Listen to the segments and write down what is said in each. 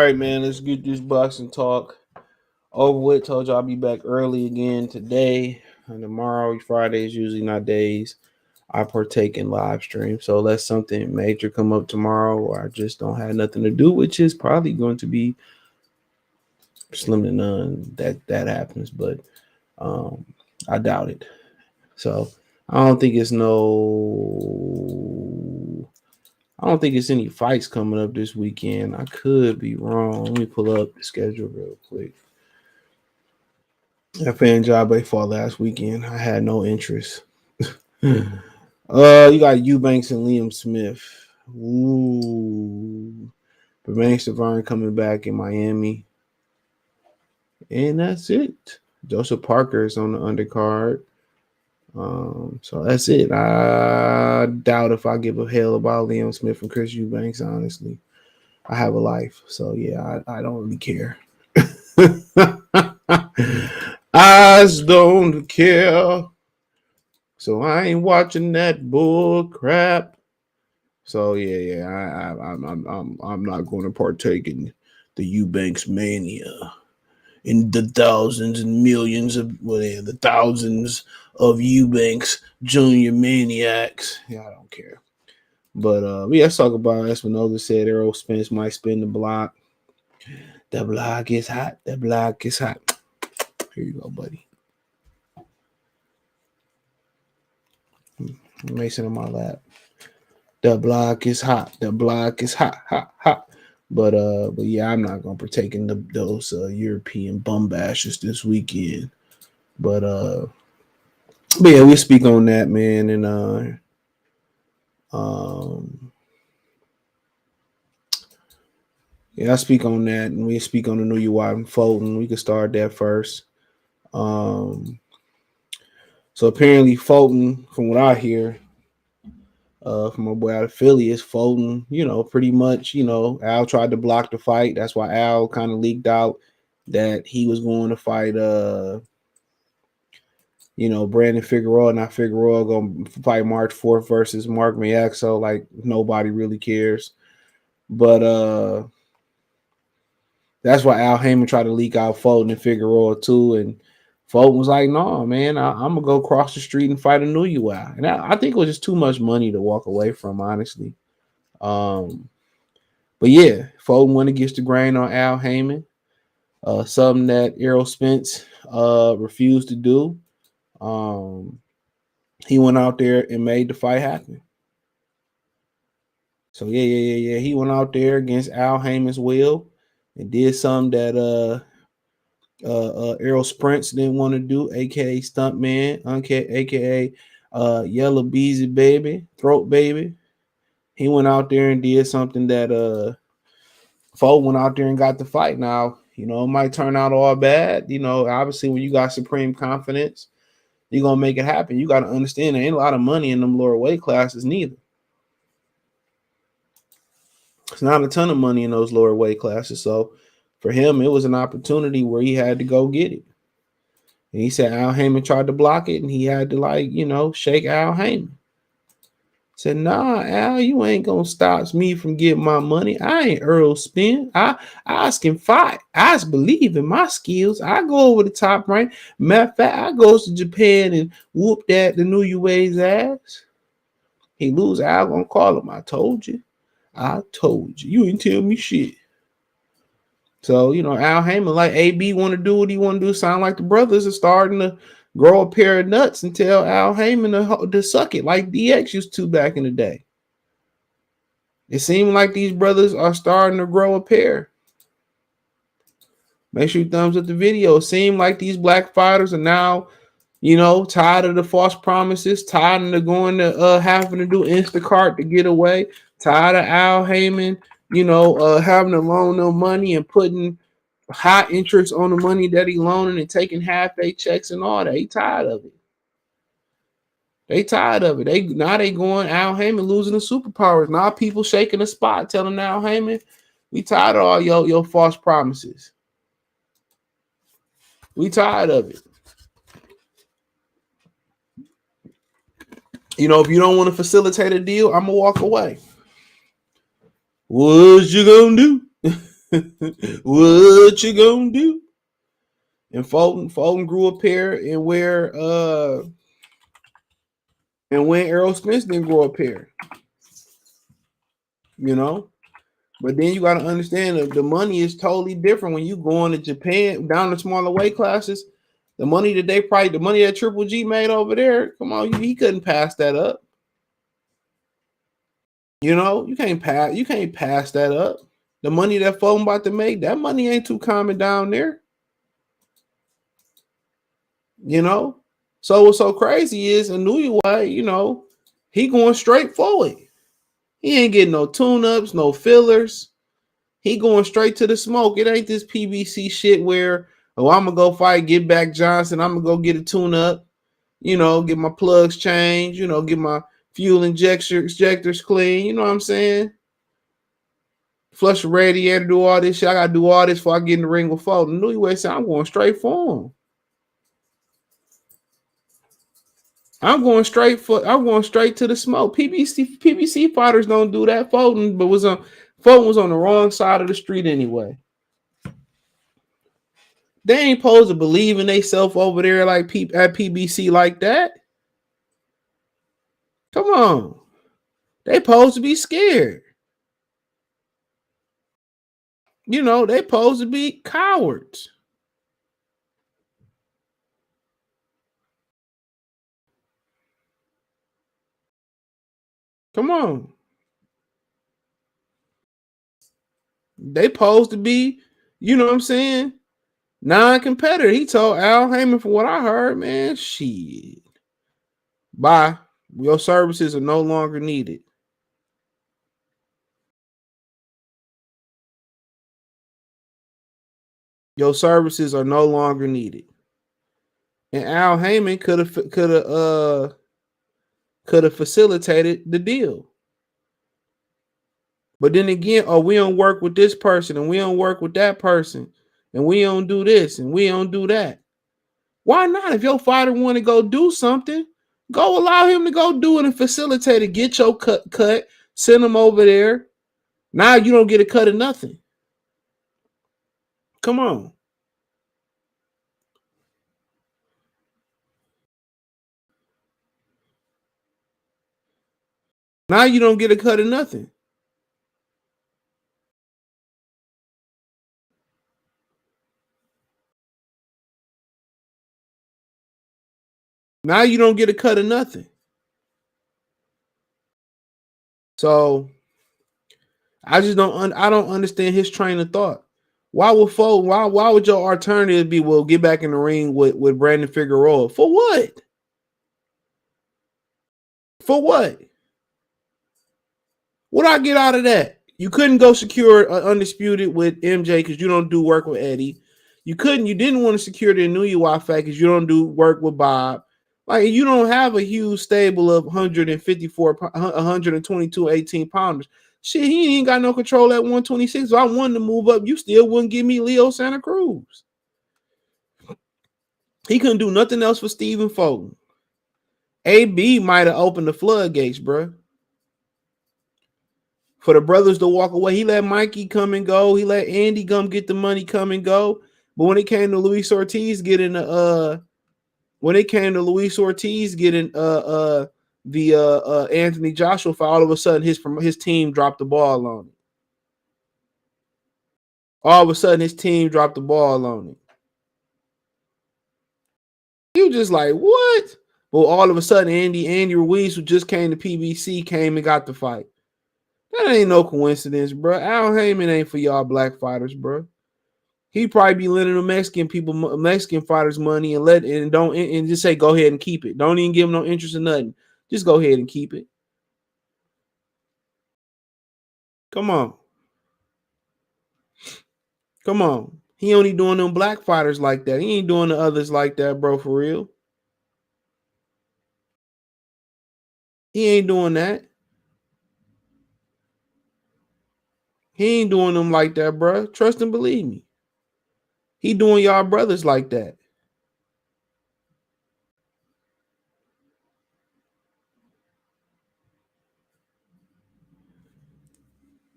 right, man. Let's get this boxing talk over with. Told you I'll be back early again today and tomorrow. Friday is usually not days I partake in live stream. So unless something major come up tomorrow or I just don't have nothing to do, which is probably going to be slim to none that happens, but um, I doubt it. So I don't think it's no. I don't think it's any fights coming up this weekend. I could be wrong. Let me pull up the schedule real quick. That fan job they fought last weekend. I had no interest. You got Eubanks and Liam Smith. Ooh. Jermaine Stavern coming back in Miami. And that's it. Joseph Parker is on the undercard. So that's it. I doubt if I give a hell about Liam Smith and Chris Eubanks, honestly. I have a life. So yeah, I don't really care. I just don't care. So I ain't watching that bull crap. So yeah, I'm not going to partake in the Eubanks mania. In the thousands and millions of the thousands of Eubanks Junior maniacs. Yeah, I don't care. But let's talk about Espinoza said Errol Spence might spin the block. The block is hot. The block is hot. Here you go, buddy. Mason on my lap. The block is hot. The block is hot, hot, hot. But yeah, I'm not gonna partake in those European bum bashes this weekend. But yeah, we'll speak on that, man, and yeah, I speak on that, and we speak on the Inoue and Fulton. We can start that first. So apparently Fulton, from what I hear, from my boy out of Philly, is Fulton, pretty much, Al tried to block the fight. That's why Al kind of leaked out that he was going to fight, Brandon Figueroa. Now Figueroa going to fight March 4th versus Mark Mayaxo. Like, nobody really cares. But that's why Al Heyman tried to leak out Fulton and Figueroa too. And Fulton was like, no, man, I'm going to go across the street and fight a Inoue. And I think it was just too much money to walk away from, honestly. But yeah, Fulton went against the grain on Al Heyman. Something that Errol Spence refused to do. He went out there and made the fight happen. So yeah. He went out there against Al Heyman's will and did something that Errol Spence didn't want to do, aka Stuntman, aka Yellow Beezy Baby, Throat Baby. He went out there and did something that Foe went out there and got the fight. Now, it might turn out all bad. Obviously when you got supreme confidence, you're gonna make it happen. You got to understand there ain't a lot of money in them lower weight classes neither. It's not a ton of money in those lower weight classes. So for him, it was an opportunity where he had to go get it. And he said Al Heyman tried to block it, and he had to shake Al Heyman. Said, nah, Al, you ain't gonna stop me from getting my money. I ain't Errol Spence. I can fight. I just believe in my skills. I go over the top rank. Matter of fact, I goes to Japan and whoop the Inouye's ass. He lose, Al gonna call him. I told you. You didn't tell me shit. So, Al Heyman, like AB want to do what he want to do. Sound like the brothers are starting to grow a pair of nuts and tell Al Heyman to suck it like DX used to back in the day. It seems like these brothers are starting to grow a pair. Make sure you thumbs up the video. It seems like these black fighters are now, tired of the false promises, tired of going to having to do Instacart to get away, tired of Al Heyman, having to loan them money and putting high interest on the money that he loaning and taking half-day checks and all that. They tired of it. They going Al Heyman losing the superpowers. Now people shaking the spot, telling Al Heyman, we tired of all your false promises. We tired of it. If you don't want to facilitate a deal, I'm gonna walk away. What you gonna do? What you gonna do? And Fulton grew a pair, and when Errol Spence didn't grow a pair, you know. But then you got to understand that the money is totally different when you going to Japan down to smaller weight classes. The money that Triple G made over there, come on, he couldn't pass that up. You know, you can't pass that up. The money that Fulton about to make, that money ain't too common down there. You know, so what's so crazy is Inoue, you know, he going straight forward. He ain't getting no tune-ups, no fillers. He going straight to the smoke. It ain't this PBC shit where, oh, I'm gonna go fight, get back Johnson. I'm gonna go get a tune-up, you know, get my plugs changed, you know, get my fuel injectors clean. You know what I'm saying? Flush the radiator, do all this shit. I gotta do all this before I get in the ring with Fulton. Inoue said, I'm going straight for him. I'm going straight to the smoke. PBC fighters don't do that. Fulton was on the wrong side of the street anyway. They ain't supposed to believe in themselves over there like at PBC like that. Come on. They supposed to be scared. You know, they supposed to be cowards. Come on. They supposed to be, you know what I'm saying, non-competitor. He told Al Heyman, from what I heard, man, shit. Bye. Your services are no longer needed. Your services are no longer needed. And Al Heyman could have facilitated the deal. But then again, oh, we don't work with this person and we don't work with that person and we don't do this and we don't do that. Why not? If your fighter want to go do something, go allow him to go do it and facilitate it. Get your cut, send him over there. Now you don't get a cut of nothing. Come on. Now you don't get a cut of nothing. Now you don't get a cut of nothing. So I don't understand his train of thought. Why would your alternative be, well, get back in the ring with Brandon Figueroa? For what? For what? What I get out of that? You couldn't go secure undisputed with MJ because you don't do work with Eddie. You didn't want to secure the Inoue fight because you don't do work with Bob. Like, you don't have a huge stable of 154, 122, 18 pounders. Shit, he ain't got no control at 126. If I wanted to move up, you still wouldn't give me Leo Santa Cruz. He couldn't do nothing else for Stephen Fulton. AB might have opened the floodgates, bro. For the brothers to walk away, he let Mikey come and go. He let Andy come get the money, come and go. But when it came to Luis Ortiz getting the Anthony Joshua fight, all of a sudden his team dropped the ball on it. All of a sudden his team dropped the ball on it. You just like, what? Well, all of a sudden Andy Ruiz, who just came to PBC, came and got the fight. That ain't no coincidence, bro. Al Heyman ain't for y'all black fighters, bro. He probably be lending the Mexican fighters money and just say, go ahead and keep it. Don't even give them no interest in nothing. Just go ahead and keep it. Come on. Come on. He only doing them black fighters like that. He ain't doing the others like that, bro, for real. He ain't doing that. He ain't doing them like that, bro. Trust and believe me. He doing y'all brothers like that.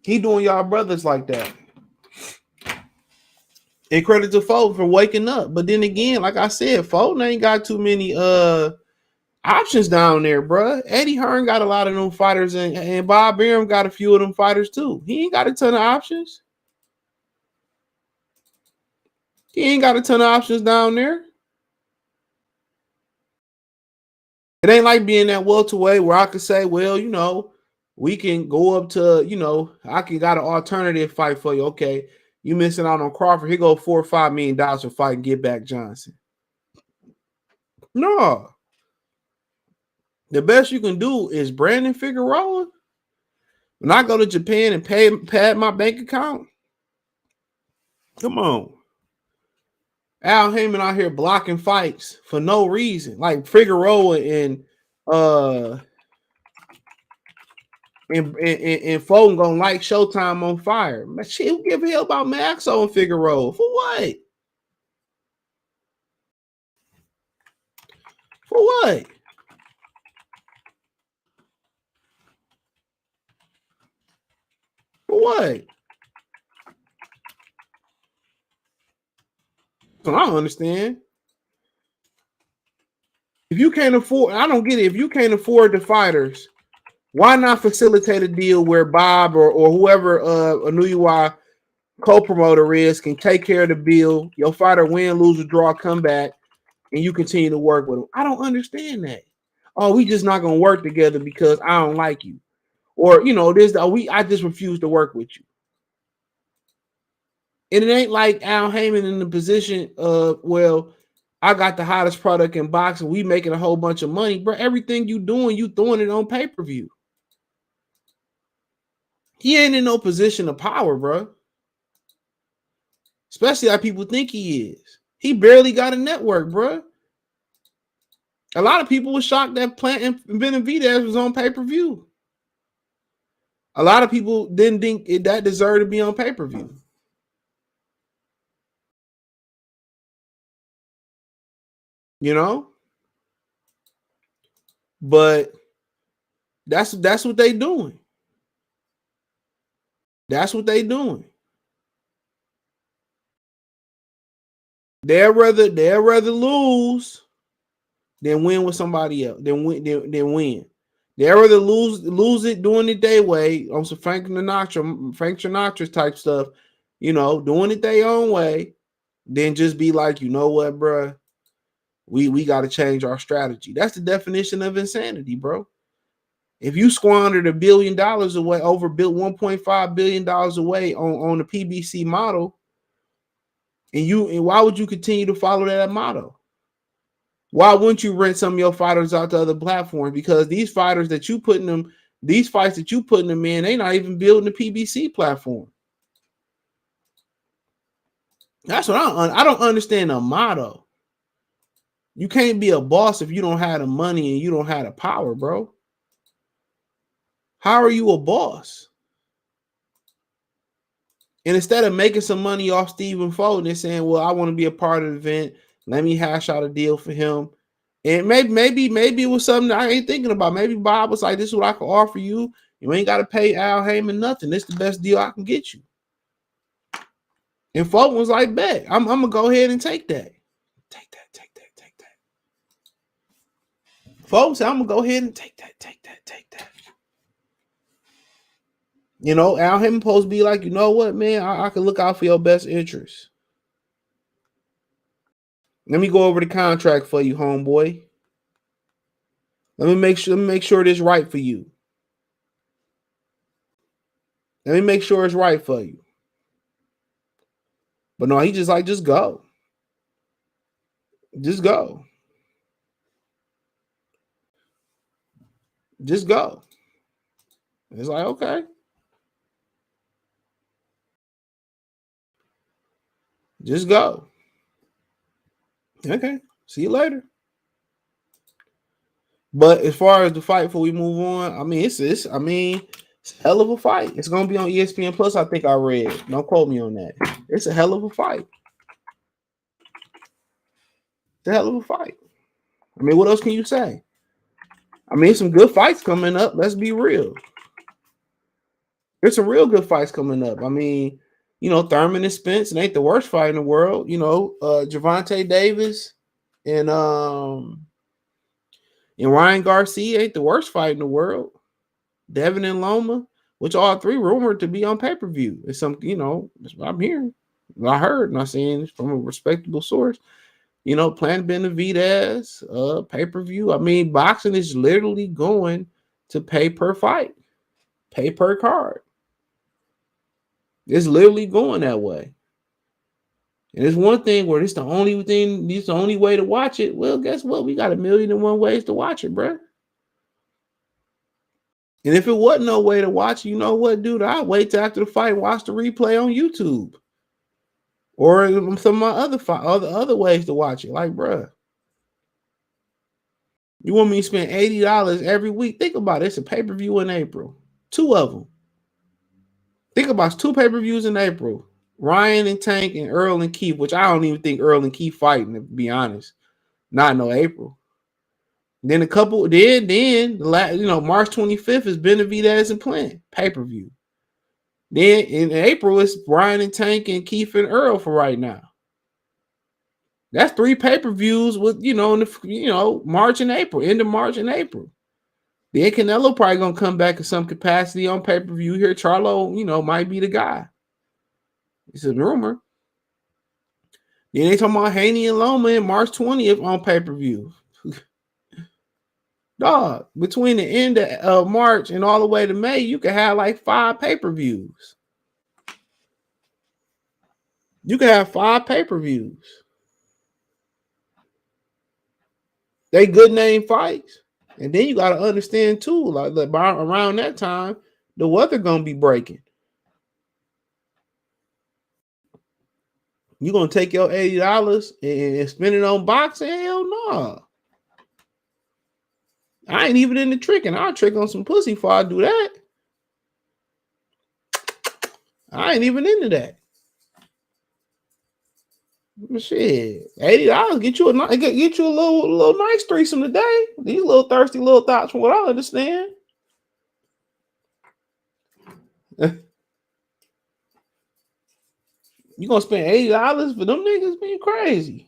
He doing y'all brothers like that. And credit to Fulton for waking up. But then again, like I said, Fulton ain't got too many options down there, bro. Eddie Hearn got a lot of them fighters, and Bob Arum got a few of them fighters too. He ain't got a ton of options. He ain't got a ton of options down there. It ain't like being that welterweight where I could say, well, you know, we can go up to, you know, I can got an alternative fight for you. Okay, you missing out on Crawford. Here go $4 or $5 million for fighting Get Back Johnson. No. The best you can do is Brandon Figueroa. When I go to Japan and pad my bank account, come on. Al Heyman out here blocking fights for no reason. Like Figueroa and Fulton gonna like Showtime on fire. Man, shit, who give a hell about Maxo and Figueroa? For what? For what? For what? So I don't understand. If you can't afford, I don't get it. If you can't afford the fighters, why not facilitate a deal where Bob or whoever Inoue co-promoter is can take care of the bill, your fighter win, lose, or draw, come back, and you continue to work with them? I don't understand that. Oh, we just not gonna work together because I don't like you. Or you know, I just refuse to work with you. And it ain't like Al Heyman in the position of, well, I got the hottest product in boxing. We making a whole bunch of money, bro. Everything you doing, you throwing it on pay-per-view. He ain't in no position of power, bro. Especially how people think he is. He barely got a network, bro. A lot of people were shocked that Plant and Benavidez was on pay-per-view. A lot of people didn't think that deserved to be on pay-per-view. You know? But that's what they doing. That's what they doing. They'd rather lose than win with somebody else. Than win. They'd rather lose it doing it their way on some Frank Sinatra type stuff, you know, doing it their own way, than just be like, you know what, bro, we got to change our strategy. That's the definition of insanity, bro. If you squandered $1 billion away, overbuilt $1.5 billion away on the PBC model, and why would you continue to follow that model? Why wouldn't you rent some of your fighters out to other platforms? Because these fighters that you putting them, these fights that you putting them in, they not even building the PBC platform. That's what I don't understand the motto. You can't be a boss if you don't have the money and you don't have the power, bro. How are you a boss? And instead of making some money off Stephen Fulton and saying, well, I want to be a part of the event, let me hash out a deal for him. And maybe it was something that I ain't thinking about. Maybe Bob was like, this is what I can offer you. You ain't got to pay Al Heyman nothing. This is the best deal I can get you. And Fulton was like, bet, I'm going to go ahead and take that. Take that. Fulton said, I'm going to go ahead and take that. You know, Al Heyman supposed to be like, you know what, man, I can look out for your best interests. Let me go over the contract for you, homeboy. Let me make sure this right for you. Let me make sure it's right for you. But no, he just like, just go. Just go. Just go. It's like, okay. Just go. Okay. See you later. But as far as the fight before we move on, I mean, it's a hell of a fight. It's gonna be on ESPN Plus, I think I read. Don't quote me on that. It's a hell of a fight. It's a hell of a fight. I mean, what else can you say? I mean, some good fights coming up. Let's be real. There's some real good fights coming up. I mean, Thurman and Spence, and ain't the worst fight in the world. Gervonta Davis and Ryan Garcia ain't the worst fight in the world. Devin and Loma, which all three rumored to be on pay-per-view. It's some, that's what I'm hearing. What I heard, not saying from a respectable source. Plan Benavidez, pay-per-view. I mean, boxing is literally going to pay per fight, pay per card. It's literally going that way. And it's one thing where it's the only way to watch it. Well, guess what? We got 1,000,001 ways to watch it, bro. And if it wasn't no way to watch, you know what, dude? I'd wait till after the fight, watch the replay on YouTube. Or some of my other ways to watch it. Like, bruh, you want me to spend $80 every week? Think about it. It's a pay-per-view in April. 2 of them. Think about 2 pay-per-views in April. Ryan and Tank and Errol and Keith, which I don't even think Errol and Keith fighting, to be honest. Not no April. Then March 25th is Benavidez and Plant pay-per-view. Then in April, it's Ryan and Tank and Keith and Errol for right now. That's 3 pay-per-views with, March and April, end of March and April. Then Canelo probably going to come back in some capacity on pay-per-view here. Charlo, might be the guy. It's a rumor. Then they talking about Haney and Loma in March 20th on pay-per-view. Dog, between the end of March and all the way to May, you could have like 5 pay-per-views. You could have 5 pay-per-views. They good name fights. And then you got to understand too, like around that time, the weather gonna be breaking. You gonna take your $80 and spend it on boxing? Hell no. I ain't even into tricking. I'll trick on some pussy before I do that. I ain't even into that. Shit, $80 get you a little nice threesome today. These little thirsty little thoughts, from what I understand. You gonna spend $80 for them niggas being crazy.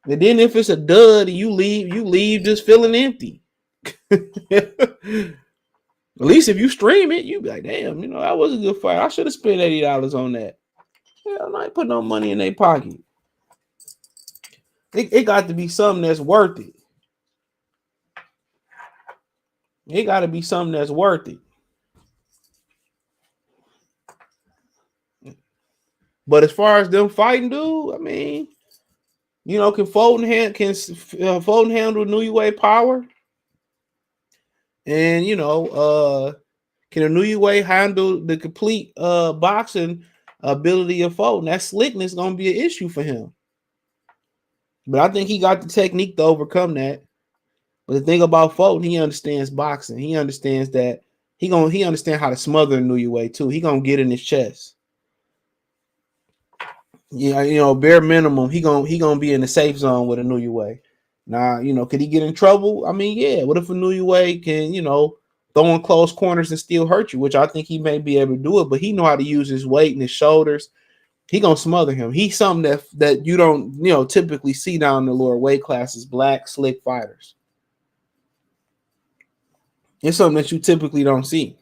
And then if it's a dud and you leave just feeling empty. At least if you stream it, you be like, damn, that was a good fight. I should have spent $80 on that. Hell, I ain't put no money in their pocket. It got to be something that's worth it. It got to be something that's worth it. But as far as them fighting, dude, I mean, can Fulton handle Inoue power? And can Inoue handle the complete boxing ability of Fulton? That slickness gonna be an issue for him. But I think he got the technique to overcome that. But the thing about Fulton, he understands boxing. He understands that he understands how to smother Inoue too. He gonna get in his chest. Yeah, bare minimum, he gonna be in the safe zone with Inoue. Now, could he get in trouble? I mean, yeah. What if Inoue can, throw in close corners and still hurt you? Which I think he may be able to do it, but he know how to use his weight and his shoulders. He gonna smother him. He's something that you don't, typically see down in the lower weight classes. Black, slick fighters. It's something that you typically don't see.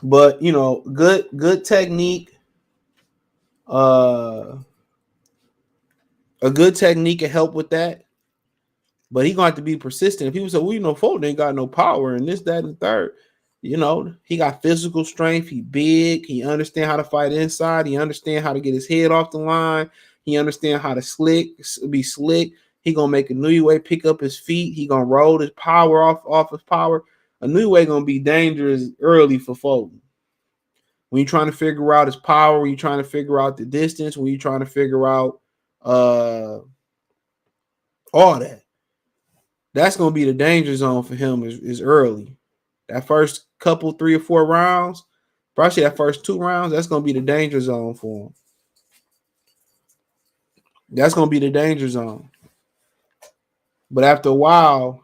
But good technique. A good technique can help with that, but he gonna have to be persistent. If people say, well, Fulton ain't got no power and this, that, and the third, he got physical strength. He big. He understand how to fight inside. He understand how to get his head off the line. He understand how to be slick. He gonna make Inoue pick up his feet. He gonna roll his power off his power. Inoue gonna be dangerous early for Fulton. When you're trying to figure out his power, when you're trying to figure out the distance, when you're trying to figure out all that, that's going to be the danger zone for him is early. That first couple, 3 or 4 rounds, probably that first 2 rounds, that's going to be the danger zone for him. That's going to be the danger zone. But after a while,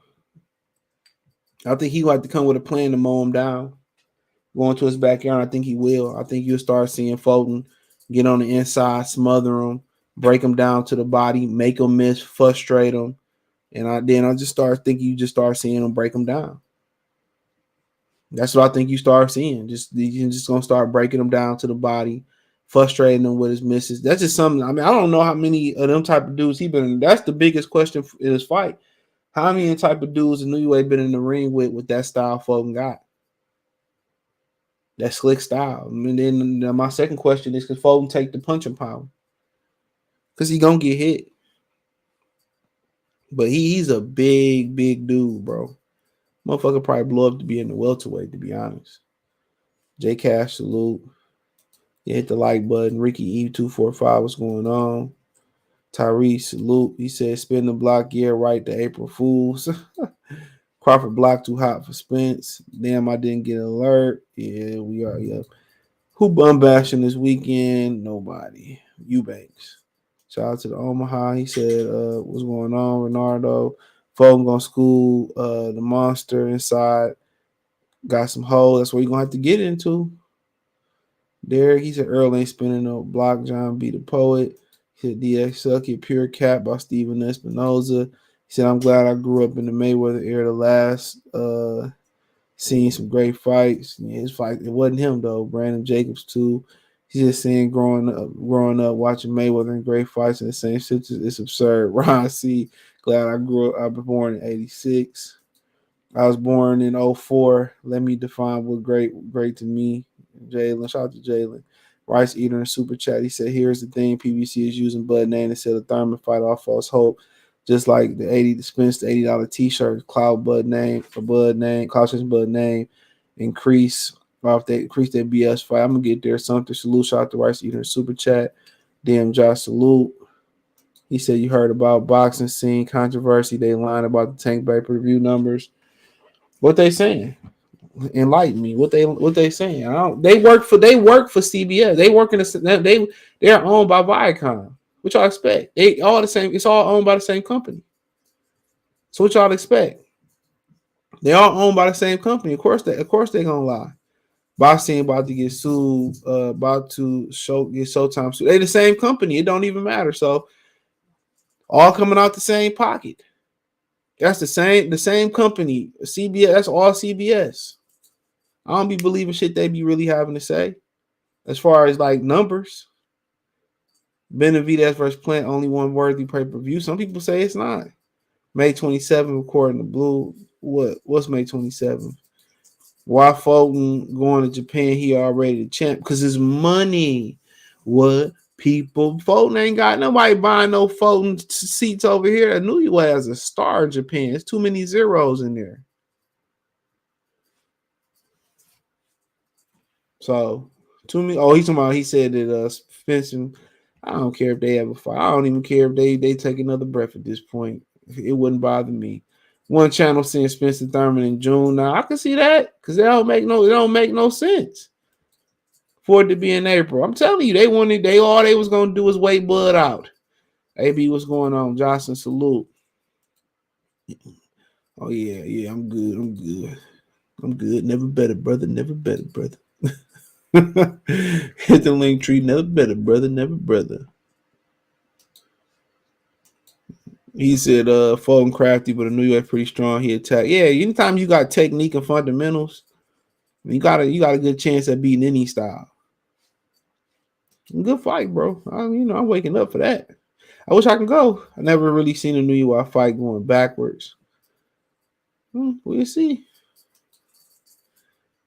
I think he would have to come with a plan to mow him down. going to his backyard. I think he will. I think you'll start seeing Fulton get on the inside, smother him, break him down to the body, make him miss, frustrate him. And I just start thinking you just start seeing him break him down. That's what I think you start seeing. You're just gonna start breaking him down to the body, frustrating him with his misses. That's just something. I mean, I don't know how many of them type of dudes he been in. That's the biggest question in his fight. How many type of dudes Inoue been in the ring with that style Fulton got? That slick style. And then my second question is, can Fulton take the punching power? Because he gonna get hit. But he's a big dude, bro. Motherfucker probably blow up to be in the welterweight, to be honest. J Cash, salute. You hit the like button. Ricky E245, what's going on? Tyrese, salute. He said, spin the block, yeah, right, to April Fools. Crawford block too hot for Spence. Damn, I didn't get an alert. Yeah, we are. Yeah. Who bum bashing this weekend? Nobody. Eubanks. Shout out to the Omaha. He said, what's going on, Renardo? Fulton gonna school the monster inside. Got some hole. That's what you're gonna have to get into. Derek, he said Earl ain't spinning no block. John B. the poet. He said DX suck it. Pure Cap by Steven Espinoza. He said, I'm glad I grew up in the Mayweather era. The last seen some great fights. Yeah, his fight, it wasn't him though. Brandon Jacobs too. He's just saying growing up, watching Mayweather in great fights in the same situation. It's absurd. Ron C. Glad I grew up. I was born in 86. I was born in 04. Let me define what great to me. Jalen, shout out to Jalen. Rice Eater in Super Chat. He said, here's the thing. PBC is using Bud name instead of Thurman fight off false hope. Just like the Spence the $80 t-shirt, Cloud Bud name, Cloud Bud name, increase their BS fight. I'm gonna get there. Something salute. Shout out to Rice Eater in Super Chat. Damn Josh salute. He said you heard about boxing scene controversy. They lying about the Tank Bay per-view numbers. What they saying? Enlighten me. What they saying? They work for CBS. They work in they're owned by Viacom. What y'all expect? They all the same. It's all owned by the same company. So what y'all expect? They all owned by the same company. Of course they gonna lie. Boxing about to get sued. About to get Showtime sued. They the same company. It don't even matter. So all coming out the same pocket. That's the same company. CBS. That's all CBS. I don't be believing shit they be really having to say. As far as like numbers. Benavidez versus Plant, only one worthy pay-per-view. Some people say it's not. May 27th, according to Blue. What's May 27th? Why Fulton going to Japan? He already the champ. Because his money. What people? Fulton ain't got nobody buying no Fulton seats over here. I knew you as a star in Japan. There's too many zeros in there. So, to me, he's talking about, he said that Spence, I don't care if they ever fight. I don't even care if they take another breath at this point. It wouldn't bother me. One channel seeing Spencer Thurman in June. Now I can see that because it don't make no sense for it to be in April. I'm telling you, all they was gonna do was wait Bud out. AB, what's going on? Johnson, salute. Oh yeah, I'm good. Never better, brother. Hit the link tree. Never better, brother. He said, Fulton crafty, but Inoue pretty strong. He attacked. Yeah, anytime you got technique and fundamentals, you got a good chance at beating any style. Good fight, bro. I'm waking up for that. I wish I could go. I never really seen a Inoue fight going backwards. We'll see.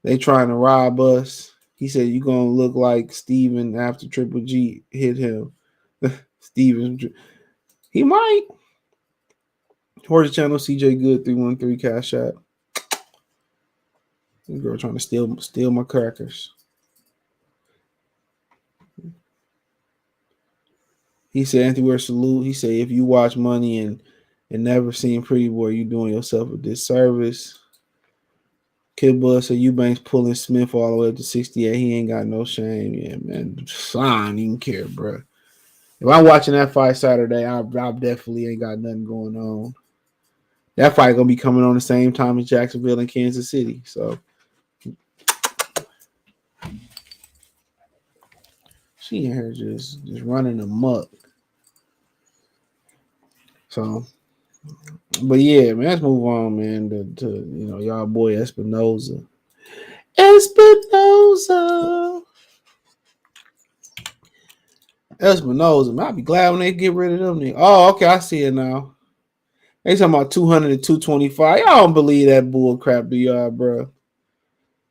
They trying to rob us. He said, you going to look like Steven after Triple G hit him. Steven, he might. Horse Channel, CJ Good, 313 cash out. This girl trying to steal my crackers. He said, Anthony Ware, salute. He said, if you watch Money and never seen Pretty Boy, you doing yourself a disservice. Kid Buzz said, Eubanks pulling Smith all the way up to 68. He ain't got no shame. Yeah, man. I don't even care, bro. If I'm watching that fight Saturday, I definitely ain't got nothing going on. That fight gonna be coming on the same time as Jacksonville and Kansas City. So She in here just running amok. So, but yeah, man, let's move on, man. To y'all boy Espinoza. Espinoza, man, I'll be glad when they get rid of them. Oh, okay, I see it now. They talking about 200 and 225. Y'all don't believe that bull crap, do y'all, bro?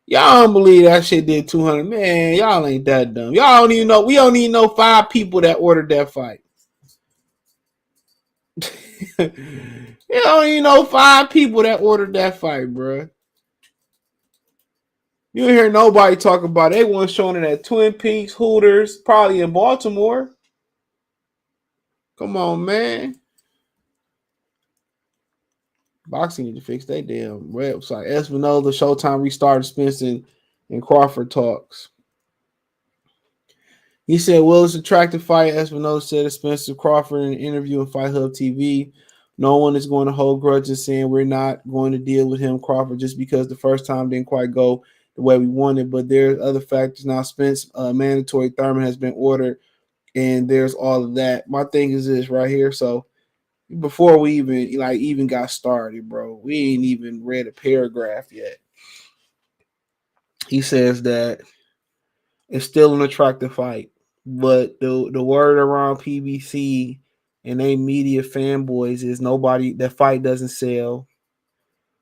Y'all don't believe that shit did 200. Man, y'all ain't that dumb. Y'all don't even know. We don't even know 5 people that ordered that fight. You don't even know 5 people that ordered that fight, bro. You don't hear nobody talk about it. They weren't showing it at Twin Peaks, Hooters, probably in Baltimore. Come on, man. Boxing need to fix their damn website. Espinoza, Showtime restarted Spence and Crawford talks. He said, well, it's an attractive fight. Espinoza said to Spencer Crawford in an interview on Fight Hub TV. No one is going to hold grudges saying we're not going to deal with him, Crawford, just because the first time didn't quite go the way we wanted. But there's other factors. Now, Spence, mandatory Thurman has been ordered, and there's all of that. My thing is this right here. So before we even got started, bro, we ain't even read a paragraph yet. He says that it's still an attractive fight, but the word around PBC and they media fanboys is nobody. That fight doesn't sell,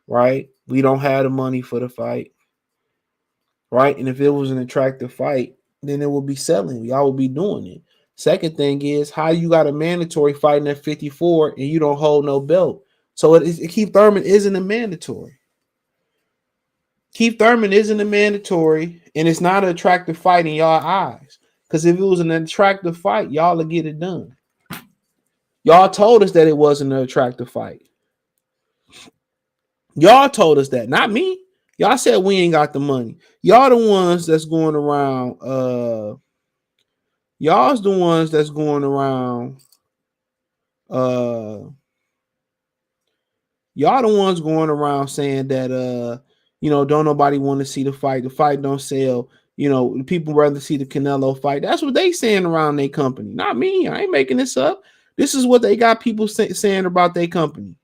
right? We don't have the money for the fight, right? And if it was an attractive fight, then it would be selling. Y'all would be doing it. Second thing is how you got a mandatory fighting at 54 and you don't hold no belt. So Keith Thurman isn't a mandatory. Keith Thurman isn't a mandatory, and it's not an attractive fight in y'all eyes. Because if it was an attractive fight, y'all would get it done. Y'all told us that it wasn't an attractive fight. Y'all told us that, not me. Y'all said we ain't got the money. Y'all the ones that's going around. Y'all's the ones that's going around. Y'all the ones going around saying that don't nobody want to see the fight. The fight don't sell. People rather see the Canelo fight. That's what they saying around their company. Not me. I ain't making this up. This is what they got people saying about their company.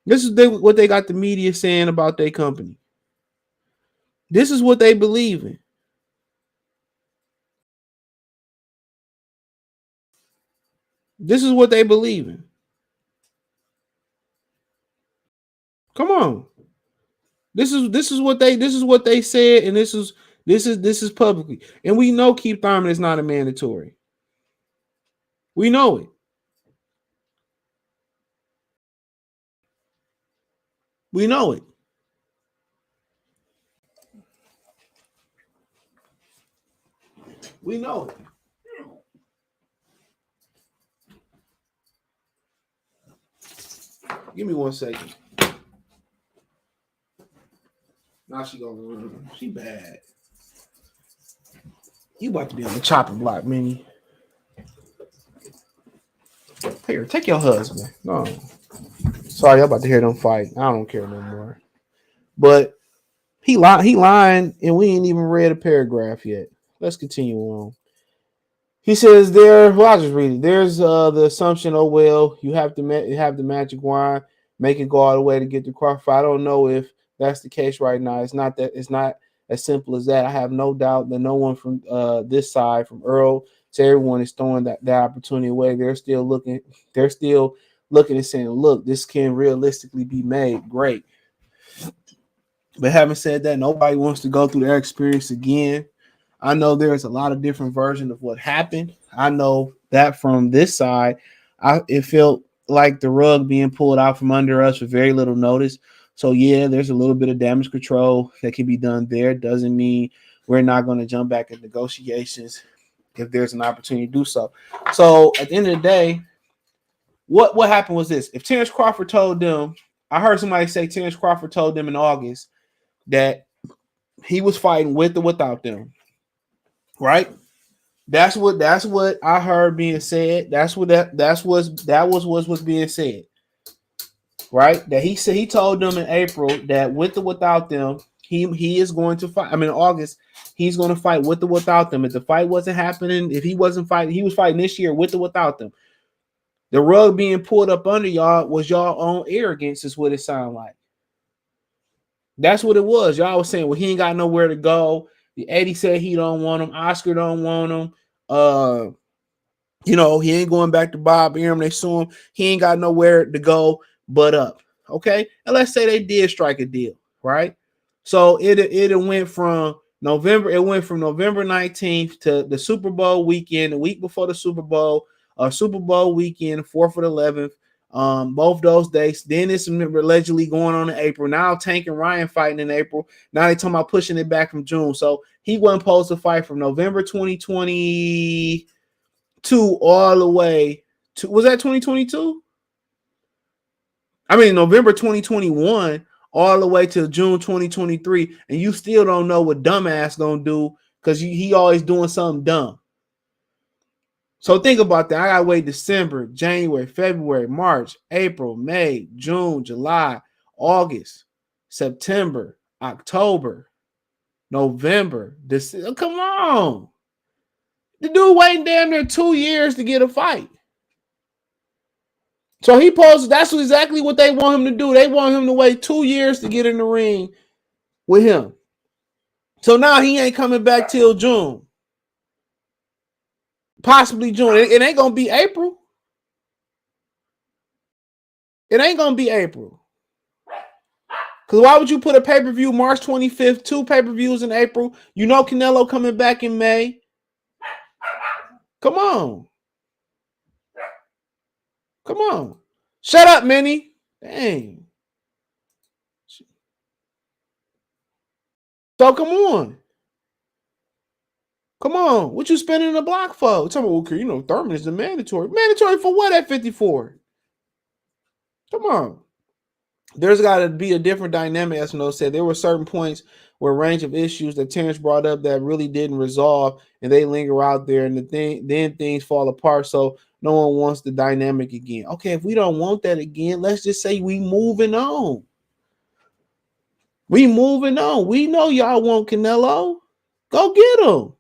This is what they got the media saying about their company. This is what they believe in. This is what they believe in. Come on. This is what they said, and this is publicly. And we know Keith Thurman is not a mandatory. We know it. We know it. We know it. Give me 1 second. Now she gonna run. She bad. You about to be on the chopping block, Minnie. Here, take your husband. No. Sorry, I'm about to hear them fight. I don't care no more. But he lying, and we ain't even read a paragraph yet. Let's continue on. He says I'll just read it. There's the assumption, oh, well, you have to have the magic wand, make it go all the way to get the Crawford. I don't know if that's the case right now. It's not as simple as that. I have no doubt that no one from this side, from Errol to everyone, is throwing that opportunity away. They're still looking and saying, look, this can realistically be made. Great. But having said that, nobody wants to go through their experience again. I know there's a lot of different versions of what happened. I know that from this side, it felt like the rug being pulled out from under us with very little notice. So, yeah, there's a little bit of damage control that can be done there. Doesn't mean we're not going to jump back in negotiations if there's an opportunity to do so. So, at the end of the day, what happened was this. If Terence Crawford told them, I heard somebody say Terence Crawford told them in August that he was fighting with or without them. Right? That's what I heard being said. That was being said. Right? That he told them in April that with or without them, he is going to fight. I mean, in August, he's going to fight with or without them. If the fight wasn't happening, if he wasn't fighting, he was fighting this year with or without them. The rug being pulled up under y'all was y'all own arrogance, is what it sounded like. That's what it was. Y'all was saying, well, he ain't got nowhere to go. Eddie said he don't want him. Oscar don't want him. He ain't going back to Bob Arum. They sue him. He ain't got nowhere to go but up. Okay. And let's say they did strike a deal, right? So it went from November 19th to the Super Bowl weekend, the week before the Super Bowl, Super Bowl weekend, 4th or 11th. Both those dates. Then it's allegedly going on in April. Now Tank and Ryan fighting in April. Now they talking about pushing it back from June. So he wasn't supposed to fight from November 2022 all the way to, was that 2022? I mean November 2021 all the way to June 2023, and you still don't know what dumbass gonna do because he always doing something dumb. So think about that. I gotta wait December, January, February, March, April, May, June, July, August, September, October, November, December. Come on. The dude waiting damn near 2 years to get a fight. So he posted, that's exactly what they want him to do. They want him to wait 2 years to get in the ring with him. So now he ain't coming back till June. Possibly June. It ain't gonna be April. It ain't gonna be April. Because why would you put a pay-per-view March 25th, 2 pay-per-views in April? You know Canelo coming back in May. Come on. Come on. Shut up, Minnie. Dang. So come on. Come on. What you spending the block for? Tell me, okay, Thurman is the mandatory. Mandatory for what at 54? Come on. There's got to be a different dynamic, as Espinoza said. There were certain points where range of issues that Terence brought up that really didn't resolve, and they linger out there, and then things fall apart. So no one wants the dynamic again. Okay, if we don't want that again, let's just say we moving on. We moving on. We know y'all want Canelo. Go get him.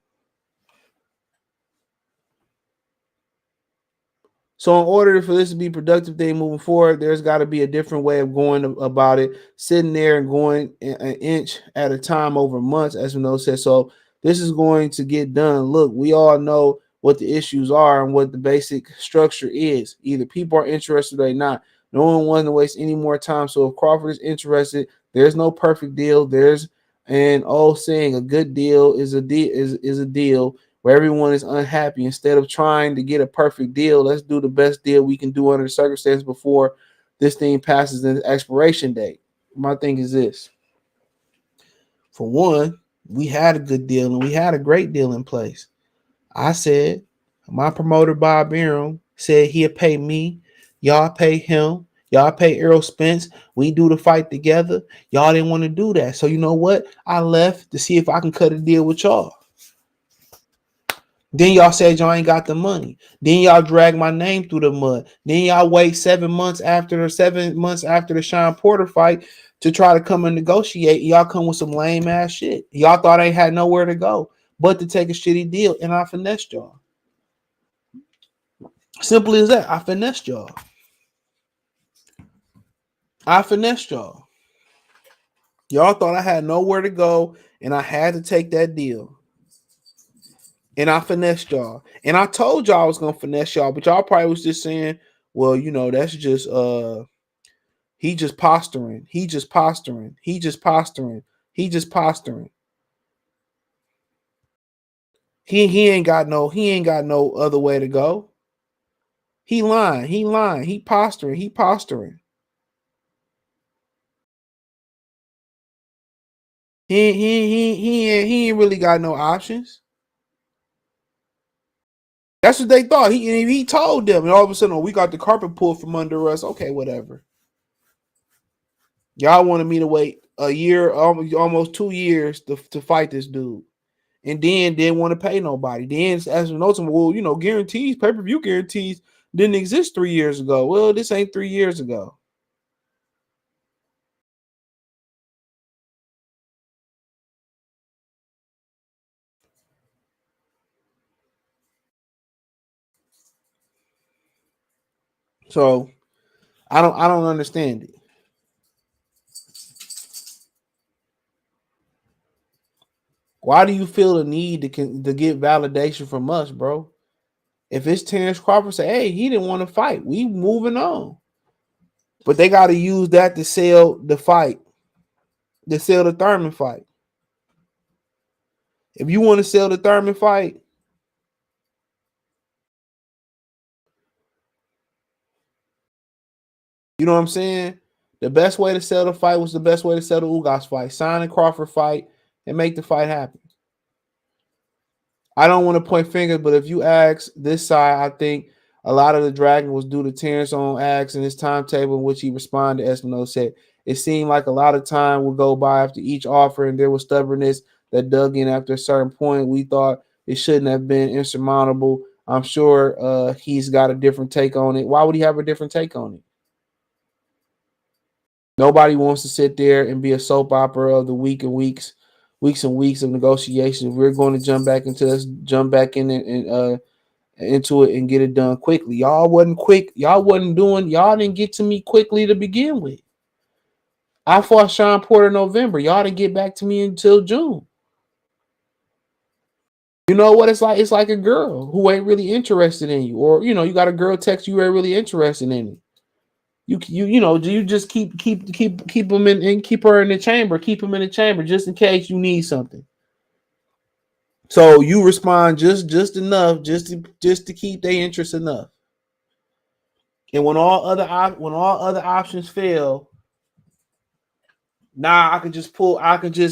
So in order for this to be a productive thing moving forward, there's got to be a different way of going about it. Sitting there and going an inch at a time over months, as we know said. So this is going to get done. Look, we all know what the issues are and what the basic structure is. Either people are interested or not. No one wants to waste any more time. So if Crawford is interested, there's no perfect deal. There's an old saying: a good deal is a deal is a deal where everyone is unhappy. Instead of trying to get a perfect deal, let's do the best deal we can do under the circumstances before this thing passes the expiration date. My thing is this. For one, we had a good deal and we had a great deal in place. I said, my promoter, Bob Arum, said he'll pay me. Y'all pay him. Y'all pay Errol Spence. We do the fight together. Y'all didn't want to do that. So you know what? I left to see if I can cut a deal with y'all. Then y'all said y'all ain't got the money. Then y'all drag my name through the mud. Then y'all wait 7 months after the Sean Porter fight to try to come and negotiate. Y'all come with some lame ass shit. Y'all thought I had nowhere to go but to take a shitty deal, and I finessed y'all. Simple as that. I finessed y'all. Y'all thought I had nowhere to go, and I had to take that deal. And I finessed y'all. And I told y'all I was gonna finesse y'all, but y'all probably was just saying, well, that's just he just posturing. He ain't got no other way to go. He lying. He posturing. He ain't really got no options. That's what they thought. He told them, and all of a sudden, we got the carpet pulled from under us. Okay, whatever. Y'all wanted me to wait a year, almost 2 years to fight this dude, and then didn't want to pay nobody. Then, as an ultimate, well, guarantees, pay-per-view guarantees didn't exist 3 years ago. Well, this ain't 3 years ago. So I don't understand it. Why do you feel the need to get validation from us, bro? If it's Terence Crawford, say, hey, he didn't want to fight. We moving on. But they got to use that to sell the fight, to sell the Thurman fight. If you want to sell the Thurman fight, you know what I'm saying? The best way to sell the fight was the best way to sell the Ugas fight. Sign the Crawford fight and make the fight happen. I don't want to point fingers, but if you ask this side, I think a lot of the dragging was due to Terrence's own acts and his timetable in which he responded. Espinoza said it seemed like a lot of time would go by after each offer, and there was stubbornness that dug in after a certain point. We thought it shouldn't have been insurmountable. I'm sure he's got a different take on it. Why would he have a different take on it? Nobody wants to sit there and be a soap opera of the weeks and weeks of negotiations. We're going to jump back into this, jump back in and into it and get it done quickly. Y'all wasn't quick. Y'all didn't get to me quickly to begin with. I fought Sean Porter in November. Y'all didn't get back to me until June. You know what it's like? It's like a girl who ain't really interested in you, or you got a girl text you ain't really interested in it. Do you just keep them in and keep her in the chamber, keep them in the chamber just in case you need something. So you respond just enough, just to keep their interest enough. And when all other options fail, I can just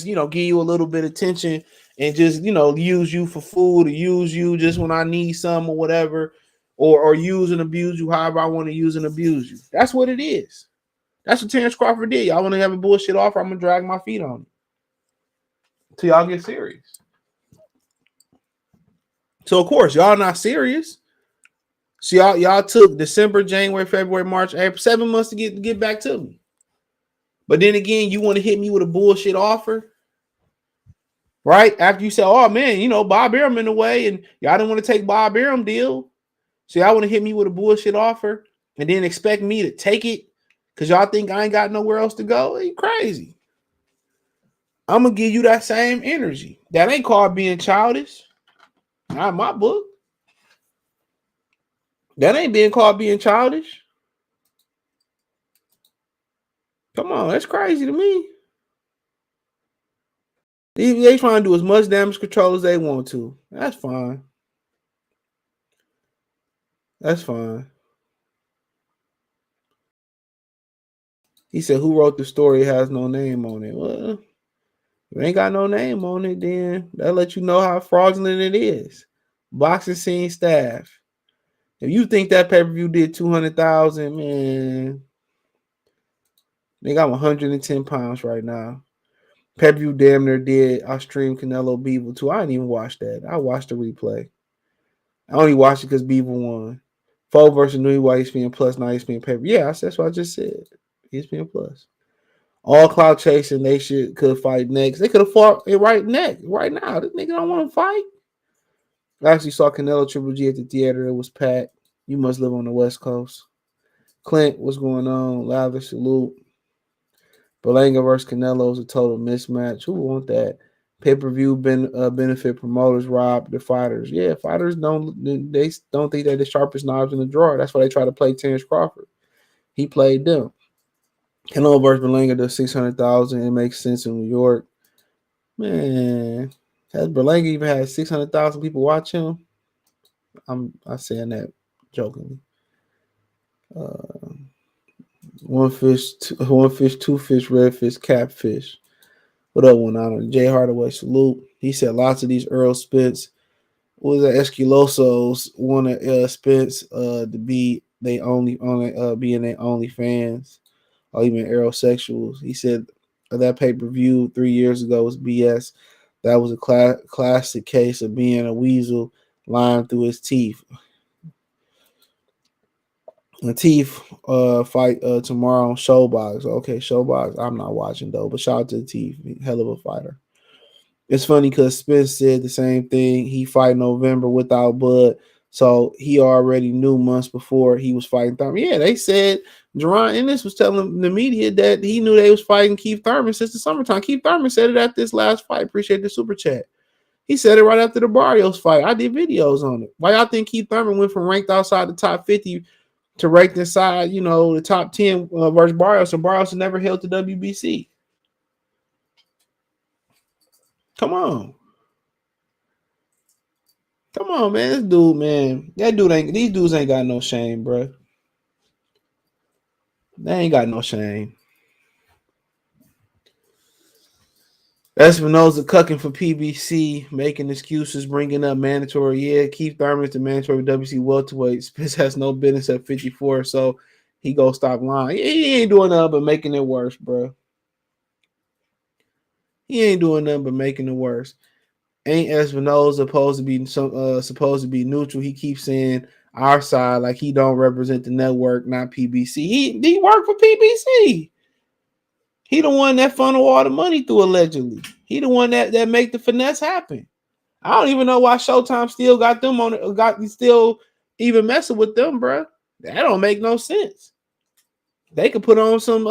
give you a little bit of attention and just use you for food, or use you just when I need some or whatever, or use and abuse you however I want to use and abuse you. That's what it is. That's what Terence Crawford did. Y'all want to have a bullshit offer, I'm gonna drag my feet on it till y'all get serious. So of course y'all not serious. So y'all took December, January, February, March, April, 7 months to get back to me. But then again, you want to hit me with a bullshit offer, right? After you say, "Oh man, Bob Arum in the way," and y'all didn't want to take Bob Arum deal, so y'all want to hit me with a bullshit offer and then expect me to take it because y'all think I ain't got nowhere else to go? Are you crazy? I'm gonna give you that same energy. That ain't called being childish. Not in my book. That ain't being called being childish. Come on, that's crazy to me. They trying to do as much damage control as they want to. That's fine. That's fine. He said, "Who wrote the story has no name on it." Well, if it ain't got no name on it, then that let you know how fraudulent it is. Boxing scene staff. If you think that pay-per-view did 200,000, man, they got 110 pounds right now. Pay-per-view damn near did. I streamed Canelo Beaver too. I didn't even watch that. I watched the replay. I only watched it because Beaver won. Foe versus Inoue, ESPN Plus, not ESPN pay-per-view. Yeah, that's what I just said. ESPN Plus. All cloud chasing, they could fight next. They could have fought it right now. This nigga don't want to fight. I actually saw Canelo Triple G at the theater. It was packed. You must live on the West Coast. Clint, what's going on? Lather, salute. Berlanga versus Canelo is a total mismatch. Who want that? Pay-per-view benefit promoters rob the fighters. Yeah, fighters don't think they're the sharpest knives in the drawer. That's why they try to play Terence Crawford. He played them. Canelo versus Berlanga does 600,000. It makes sense in New York. Man, has Berlanga even had 600,000 people watch him? I'm saying that jokingly. One fish, two fish, red fish, catfish. What up, one on Jay Hardaway? Salute. He said lots of these Errol Spence, what was that? Esquilosos wanted Spence to be they only being their only fans, or even aerosexuals. He said that pay-per-view 3 years ago was BS. That was a classic case of being a weasel lying through his teeth. The Teeth fight tomorrow on Showbox. Okay, Showbox. I'm not watching though, but shout out to the Teeth. Hell of a fighter. It's funny because Spence said the same thing. He fight November without Bud. So he already knew months before he was fighting Thurman. Yeah, they said Jerron Ennis was telling the media that he knew they was fighting Keith Thurman since the summertime. Keith Thurman said it at this last fight. Appreciate the super chat. He said it right after the Barrios fight. I did videos on it. Why y'all think Keith Thurman went from ranked outside the top 50 to ranked inside, the top 10 versus Barrios? And Barrios never held the WBC. Come on. Come on, man. This dude, man. These dudes ain't got no shame, bro. They ain't got no shame. Espinoza cucking for PBC, making excuses, bringing up mandatory. Yeah, Keith Thurman's the mandatory WBC welterweight. Spence has no business at 54, so he go stop lying. He ain't doing nothing but making it worse, bro. He ain't doing nothing but making it worse. Ain't Espinoza supposed to be neutral? He keeps saying our side like he don't represent the network, not PBC. He worked for PBC. He the one that funnel all the money through allegedly. He the one that make the finesse happen. I don't even know why Showtime still got them on it. Still even messing with them, bro. That don't make no sense. They could put on some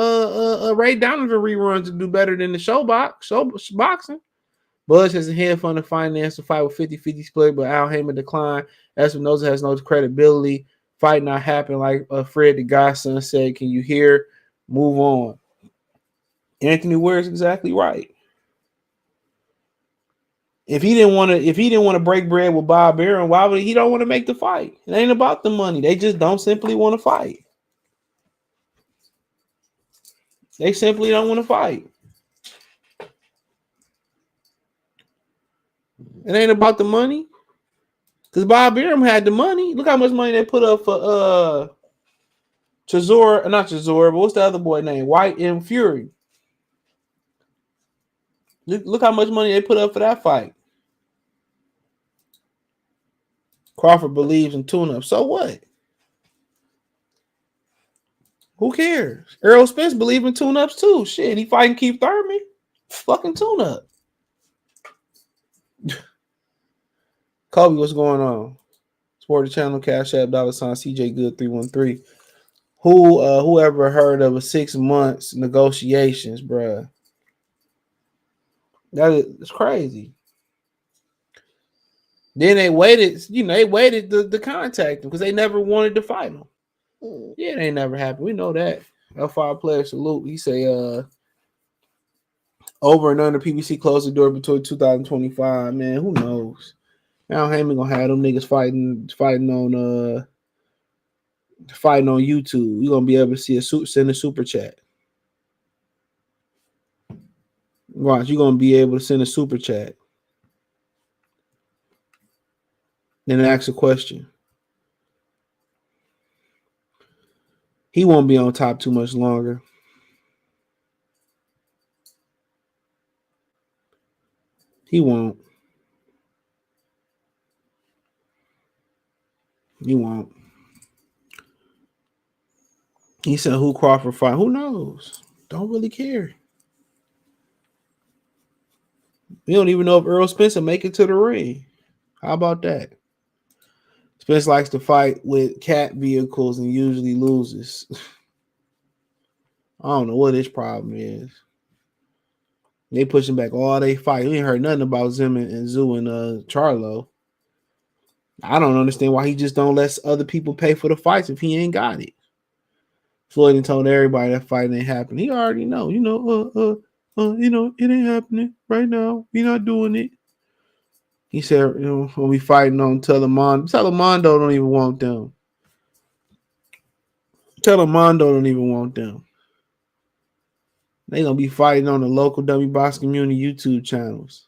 Ray Donovan reruns to do better than the show boxing. Buzz has a head fund to finance the fight with 50-50 split, but Al Heyman declined. Espinoza has no credibility. Fight not happen like Fred the Godson said. Can you hear? Move on. Anthony Ware's exactly right. If he didn't want to break bread with Bob Arum, why would he don't want to make the fight? It ain't about the money. They just don't simply want to fight. They simply don't want to fight. It ain't about the money. Because Bob Arum had the money. Look how much money they put up for not Chisora, but what's the other boy name? White and Fury. Look how much money they put up for that fight. Crawford believes in tune-up. So what? Who cares? Errol Spence believes in tune-ups too. Shit, he fighting Keith Thurman. Fucking tune-up. Kobe, what's going on? Support the channel, Cash App, $, CJ Good 313. Who ever heard of a 6 months negotiations, bruh? It's crazy. Then they waited, to contact him because they never wanted to fight him. Yeah, it ain't never happened. We know that. L5 player salute. He say over and under PBC closed the door between 2025. Man, who knows? Now Heyman gonna have them niggas fighting on YouTube. You're gonna be able to see send a super chat. Watch, you're gonna be able to send a super chat. Then ask a question. He won't be on top too much longer. He won't. He won't. He said, who Crawford fight? Who knows? Don't really care. We don't even know if Errol Spence will make it to the ring. How about that? Spence likes to fight with cat vehicles and usually loses. I don't know what his problem is. They pushing back all they fight. We ain't heard nothing about Zim and Zoo and Charlo. I don't understand why he just don't let other people pay for the fights if he ain't got it. Floyd told everybody that fight ain't happening. He already know. It ain't happening right now. We not doing it. He said, when we fighting on Telemondo don't even want them. Telemondo don't even want them. They gonna be fighting on the local W Box community YouTube channels.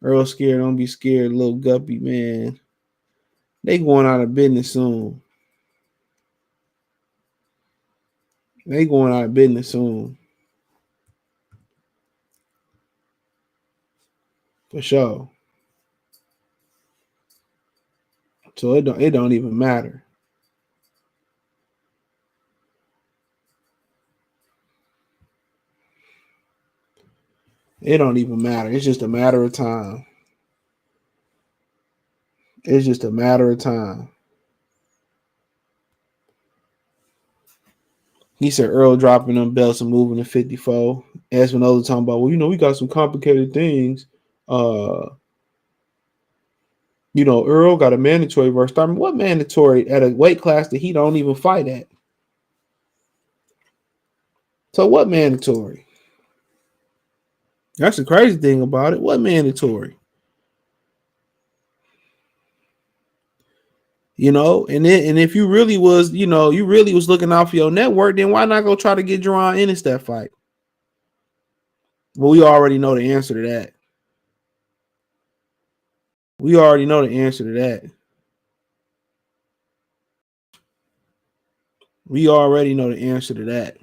Earl Scared, don't be scared, little guppy, man. They going out of business soon. They going out of business soon. For sure. So it don't even matter. It don't even matter. It's just a matter of time. It's just a matter of time. He said Earl dropping them belts and moving to 54. Espinoza talking about, well, we got some complicated things. Earl got a mandatory versus Thurman. What mandatory at a weight class that he don't even fight at? So what mandatory? That's the crazy thing about it. What mandatory? And if you really was, you really was looking out for your network, then why not go try to get Jerron Ennis that fight? Well, we already know the answer to that. We already know the answer to that. We already know the answer to that.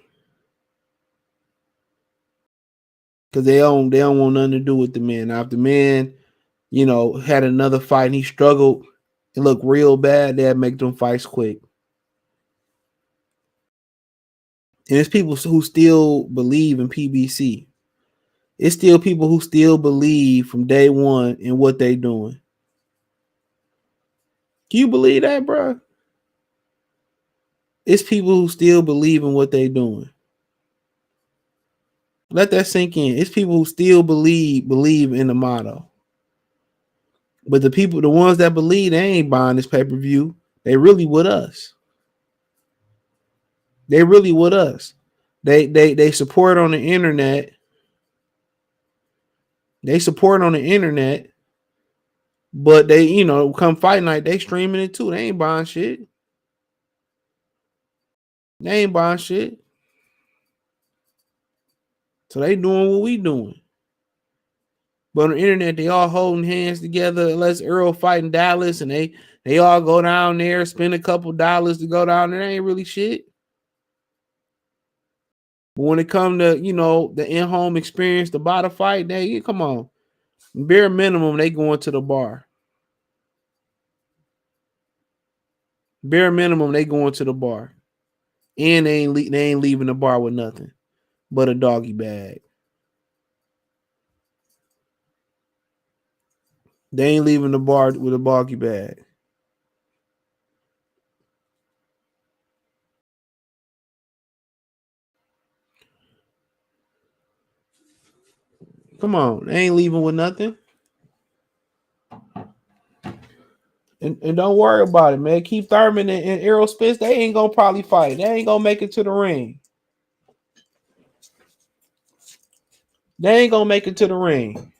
Because they don't want nothing to do with the man. Now, if the man, had another fight and he struggled and looked real bad, they'd make them fights quick. And it's people who still believe in PBC. It's still people who still believe from day one in what they doing. Can you believe that, bro? It's people who still believe in what they doing. Let that sink in. It's people who still believe in the motto. But the ones that believe, they ain't buying this pay-per-view. They really with us. They really with us. They support on the internet. They support on the internet, but they, come fight night, they streaming it too. They ain't buying shit. They ain't buying shit. So they doing what we doing. But on the internet, they all holding hands together. Unless Errol fighting Dallas, and they all go down there, spend a couple dollars to go down there. They ain't really shit. But when it come to, the in-home experience, the bottom fight, come on. Bare minimum, they going to the bar. Bare minimum, they going to the bar. And they ain't leaving the bar with nothing but a doggy bag. They ain't leaving the bar with a doggy bag. Come on, they ain't leaving with nothing. And don't worry about it, man. Keep Thurman and Errol Spence. They ain't gonna probably fight. They ain't gonna make it to the ring. They ain't gonna make it to the ring.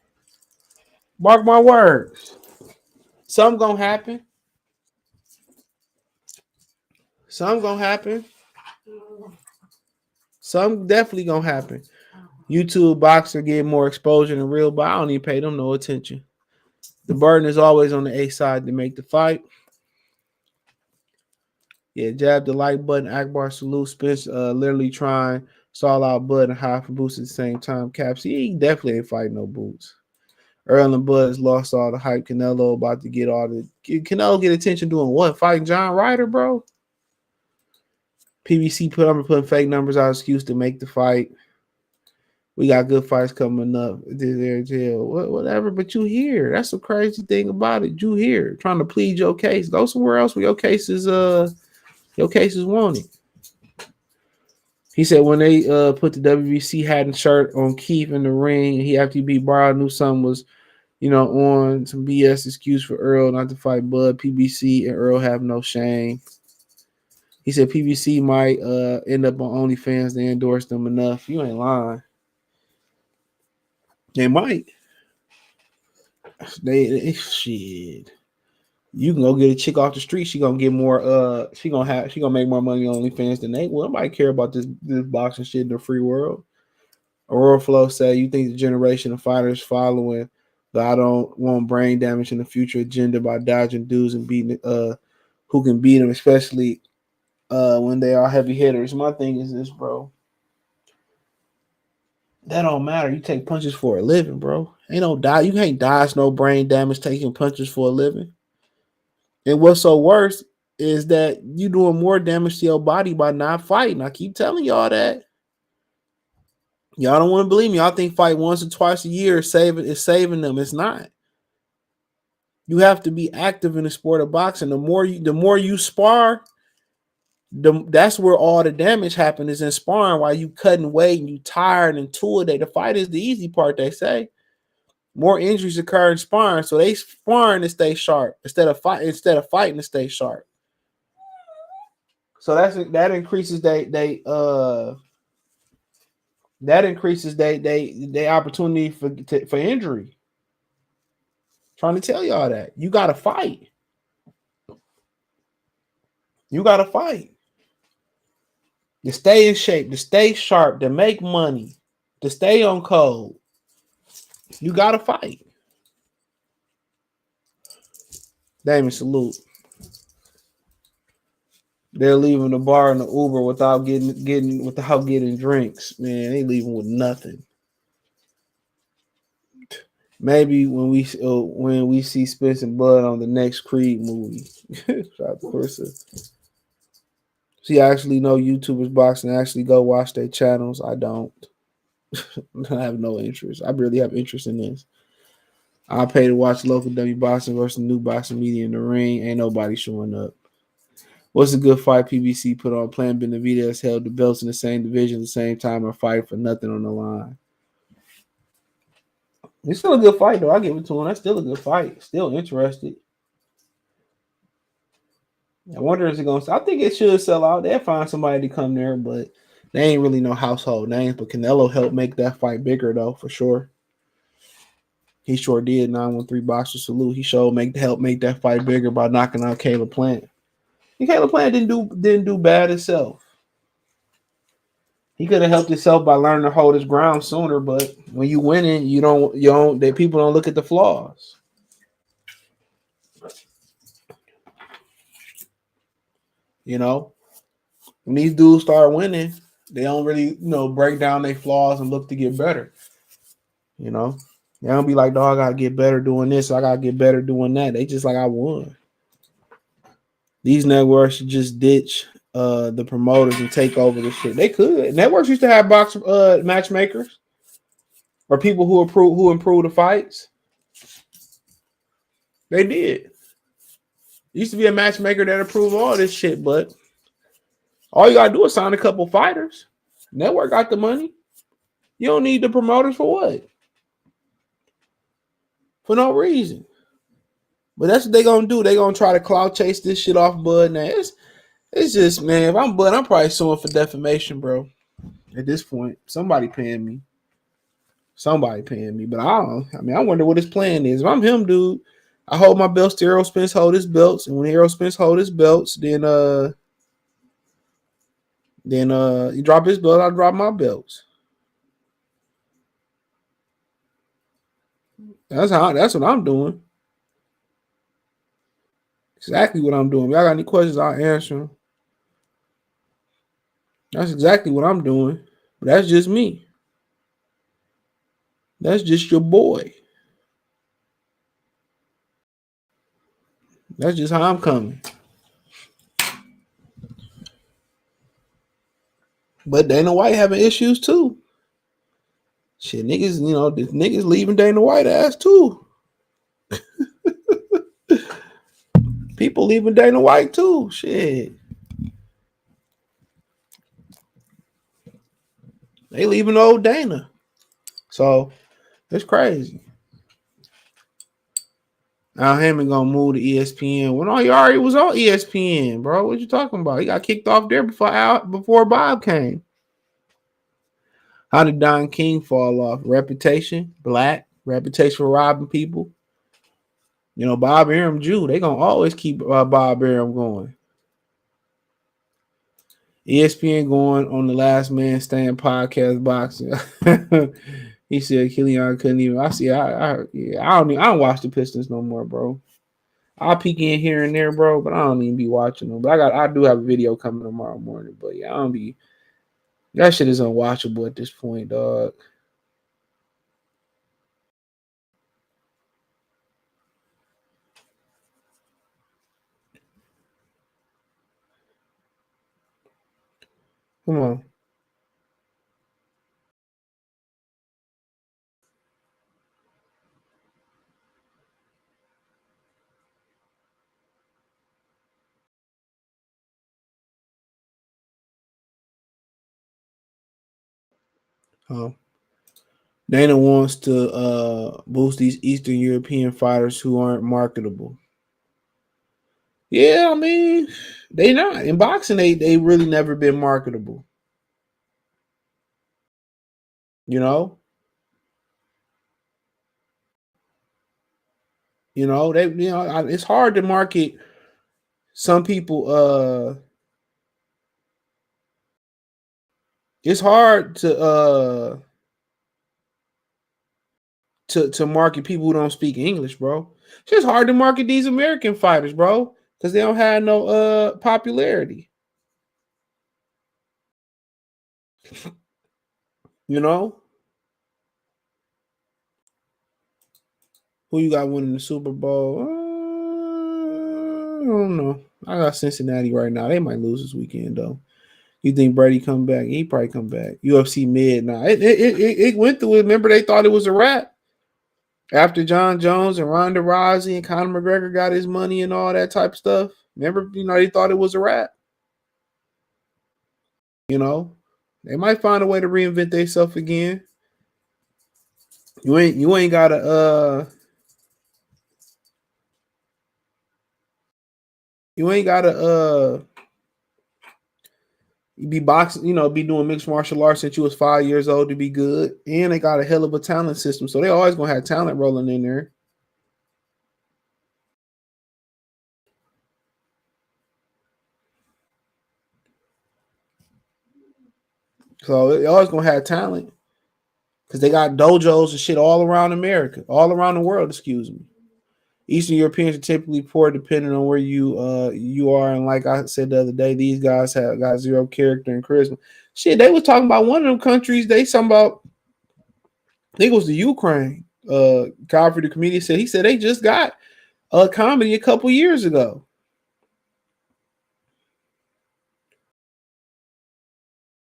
Mark my words. Something gonna happen. Something gonna happen. Something definitely gonna happen. YouTube boxer get more exposure than real, but I don't even pay them no attention. The burden is always on the A side to make the fight. Yeah, jab the like button. Akbar salute. Spence literally trying stall out Bud and high for boots at the same time. Caps, he definitely ain't fighting no boots. Earl and Bud has lost all the hype. Canelo about to get all the Canelo get attention doing what? Fighting John Ryder, bro. PBC putting fake numbers out excuse to make the fight. We got good fights coming up. Whatever, but you here. That's the crazy thing about it. You here trying to plead your case. Go somewhere else where your case is wanted. He said when they put the WBC hat and shirt on Keith in the ring, he after he beat Barr, knew something was, on some BS excuse for Earl not to fight Bud. PBC and Earl have no shame. He said PBC might end up on OnlyFans. They endorse them enough. You ain't lying. They might. They shit. You can go get a chick off the street. She gonna get more. She gonna make more money on OnlyFans than they will. Nobody care about this boxing shit in the free world. Aurora Flow said, "You think the generation of fighters following the I don't want brain damage in the future agenda by dodging dudes and beating who can beat them, especially when they are heavy hitters?" My thing is this, bro. That don't matter. You take punches for a living, bro. Ain't no die. You can't dodge no brain damage taking punches for a living. And what's so worse is that you doing more damage to your body by not fighting. I keep telling y'all that. Y'all don't want to believe me. Y'all think fight once or twice a year is saving them. It's not. You have to be active in the sport of boxing. The more you spar, That's where all the damage happens is in sparring while you cutting weight and you tired and two-a-day. The fight is the easy part, they say. More injuries occur in sparring, so they sparring to stay sharp instead of fighting to stay sharp. So that increases they opportunity for injury. Trying to tell y'all that you gotta fight. You gotta fight to stay in shape, to stay sharp, to make money, to stay on code. You gotta fight. Damon, salute. They're leaving the bar in the Uber without getting drinks. Man, they leaving with nothing. Maybe when we see Spence and Bud on the next Creed movie. Shout out to Carissa. She actually know YouTubers boxing and actually go watch their channels. I don't. I have no interest. I really have interest in this. I pay to watch local W boxing versus new boxing media in the ring. Ain't nobody showing up. What's a good fight PBC put on? Plan Benavidez held the belts in the same division at the same time and fight for nothing on the line. It's still a good fight, though. I give it to him. That's still a good fight. Still interested. I wonder if it's going to. I think it should sell out. They'll find somebody to come there, but they ain't really no household names. But Canelo helped make that fight bigger, though, for sure. He sure did. 913 Boxer salute. He helped make that fight bigger by knocking out Caleb Plant. And Caleb Plant didn't do bad himself. He could have helped himself by learning to hold his ground sooner, but when you winning, people don't look at the flaws. You know, when these dudes start winning, they don't really, break down their flaws and look to get better. You know, they don't be like, dog, I gotta get better doing this, I gotta get better doing that. They just like, I won. These networks should just ditch the promoters and take over the shit. They could. Networks used to have matchmakers or people who improve the fights. They did. Used to be a matchmaker that approved all this shit, but all you gotta do is sign a couple fighters. Network got the money. You don't need the promoters for what? For no reason. But that's what they gonna do. They gonna try to clout chase this shit off Bud. Now it's just, man, if I'm Bud, I'm probably suing for defamation, bro. At this point, somebody paying me. But I wonder what his plan is. If I'm him, dude, I hold my belts to Errol Spence hold his belts, and when Errol Spence hold his belts, then he drop his belt, I drop my belts. That's what I'm doing. Exactly what I'm doing. If y'all got any questions, I'll answer them. That's exactly what I'm doing. But that's just me. That's just your boy. That's just how I'm coming. But Dana White having issues too. Shit, niggas, the niggas leaving Dana White ass too. People leaving Dana White too. Shit. They leaving old Dana. So it's crazy. Now Heyman gonna move to ESPN. When he already was on ESPN, bro. What you talking about? He got kicked off there before Bob came. How did Don King fall off? Reputation, black, reputation for robbing people. Bob Arum Jew. They gonna always keep Bob Arum going. ESPN going on the Last Man Stand podcast boxing. He said Killian couldn't even. I don't watch the Pistons no more, bro. I'll peek in here and there, bro, but I don't even be watching them. But I do have a video coming tomorrow morning. But yeah, I don't be. That shit is unwatchable at this point, dog. Come on. Dana wants to boost these Eastern European fighters who aren't marketable. Yeah, I mean, they not in boxing. They really never been marketable. You know, it's hard to market some people. It's hard to market people who don't speak English, bro. It's just hard to market these American fighters, bro, because they don't have no popularity. You know, who you got winning the Super Bowl? I don't know. I got Cincinnati right now. They might lose this weekend though. You think Brady come back? He probably come back. UFC mid now. It went through it. Remember they thought it was a wrap after John Jones and Ronda Rousey and Conor McGregor got his money and all that type of stuff. Remember, they thought it was a wrap. You know, they might find a way to reinvent themselves again. You ain't gotta be boxing, be doing mixed martial arts since you was 5 years old to be good. And they got a hell of a talent system. So they always gonna have talent rolling in there. So they always gonna have talent. Because they got dojos and shit all around America, all around the world, excuse me. Eastern Europeans are typically poor depending on where you are. And like I said the other day, these guys have got zero character and charisma. Shit, they was talking about one of them countries, they talking about, I think it was the Ukraine. Godfrey, the comedian, he said they just got a comedy a couple years ago.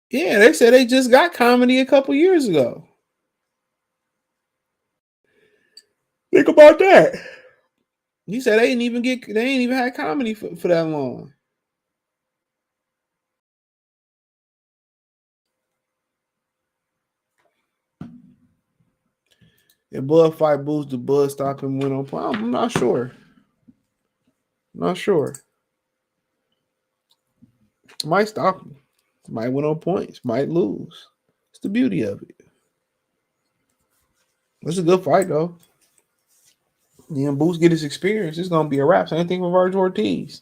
Yeah, they said they just got comedy a couple years ago. Think about that. He said they ain't even had comedy for that long. If Bud fight boost the Bud stop him win on point. I'm not sure. Not sure. Might stop him. Might win on points. Might lose. It's the beauty of it. It's a good fight though. Boost get his experience. It's gonna be a wrap. Same thing with Virgil Ortiz.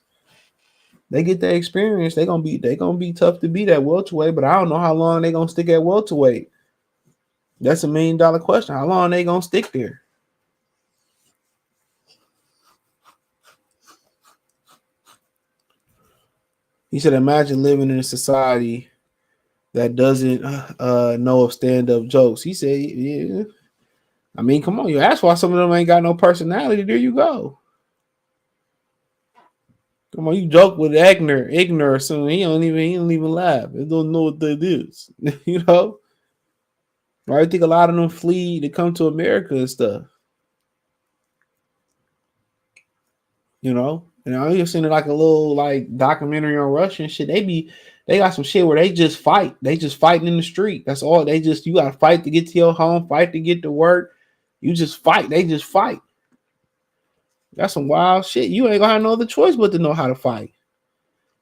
They get that experience. They gonna be tough to beat at welterweight. But I don't know how long they gonna stick at welterweight. That's $1 million question. How long they gonna stick there? He said, "Imagine living in a society that doesn't know of stand-up jokes." He said, "Yeah. I mean, come on. You ask why some of them ain't got no personality. There you go. Come on, you joke with Igner or something. He don't even laugh. They don't know what that is. You know? I think a lot of them flee to come to America and stuff. You know? And I just seen like a little like documentary on Russian shit. They got some shit where they just fight. They just fighting in the street. That's all. You gotta fight to get to your home, fight to get to work. You just fight. They just fight. That's some wild shit. You ain't gonna have no other choice but to know how to fight.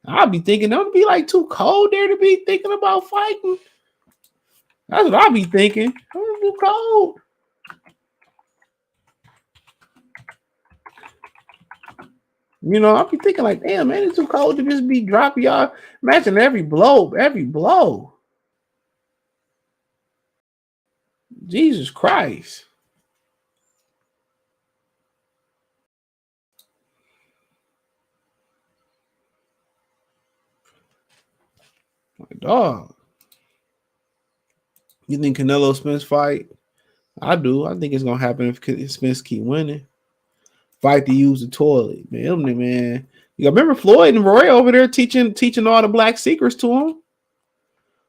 I'll be thinking, don't be like too cold there to be thinking about fighting. That's what I'll be thinking. I'm too cold. I'll be thinking like, damn, man, it's too cold to just be dropping y'all. Imagine every blow. Jesus Christ. My dog. You think Canelo Spence fight? I do. I think it's gonna happen if Spence keep winning. Fight to use the toilet, man. You remember Floyd and Roy over there teaching all the black secrets to him.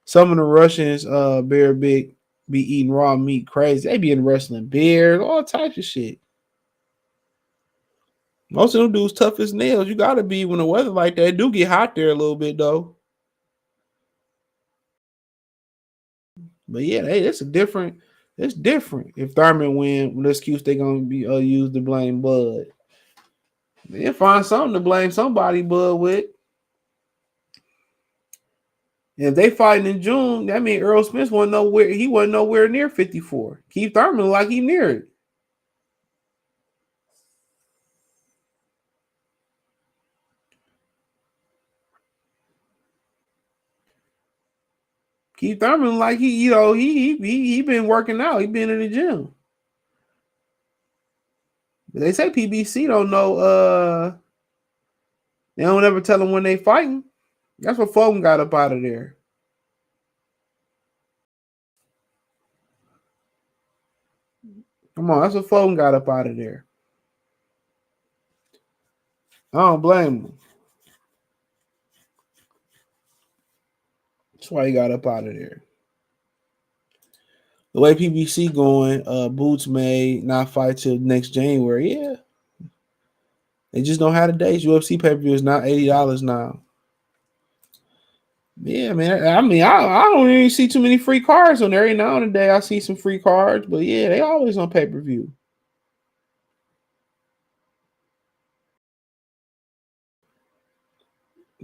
Some of the Russians, bear big, be eating raw meat crazy. They be in wrestling bears, all types of shit. Most of them dudes tough as nails. You gotta be when the weather like that. It do get hot there a little bit though. But yeah, hey, it's different. It's different. If Thurman win, the excuse they gonna be use to blame Bud. They'll find something to blame somebody Bud with. And if they fighting in June, that means Errol Spence wasn't nowhere. He wasn't nowhere near 54. Keith Thurman like he near it. Keith Thurman like he been working out. He been in the gym. But they say PBC don't know. They don't ever tell them when they fighting. That's what Fulton got up out of there. Come on, that's what Fulton got up out of there. I don't blame him. That's why he got up out of there. The way PBC going, Boots may not fight till next January. Yeah. They just don't have the dates. UFC pay-per-view is not $80 now. Yeah, man. I mean, I don't even see too many free cards on there. Every now and then I see some free cards, but yeah, they always on pay-per-view.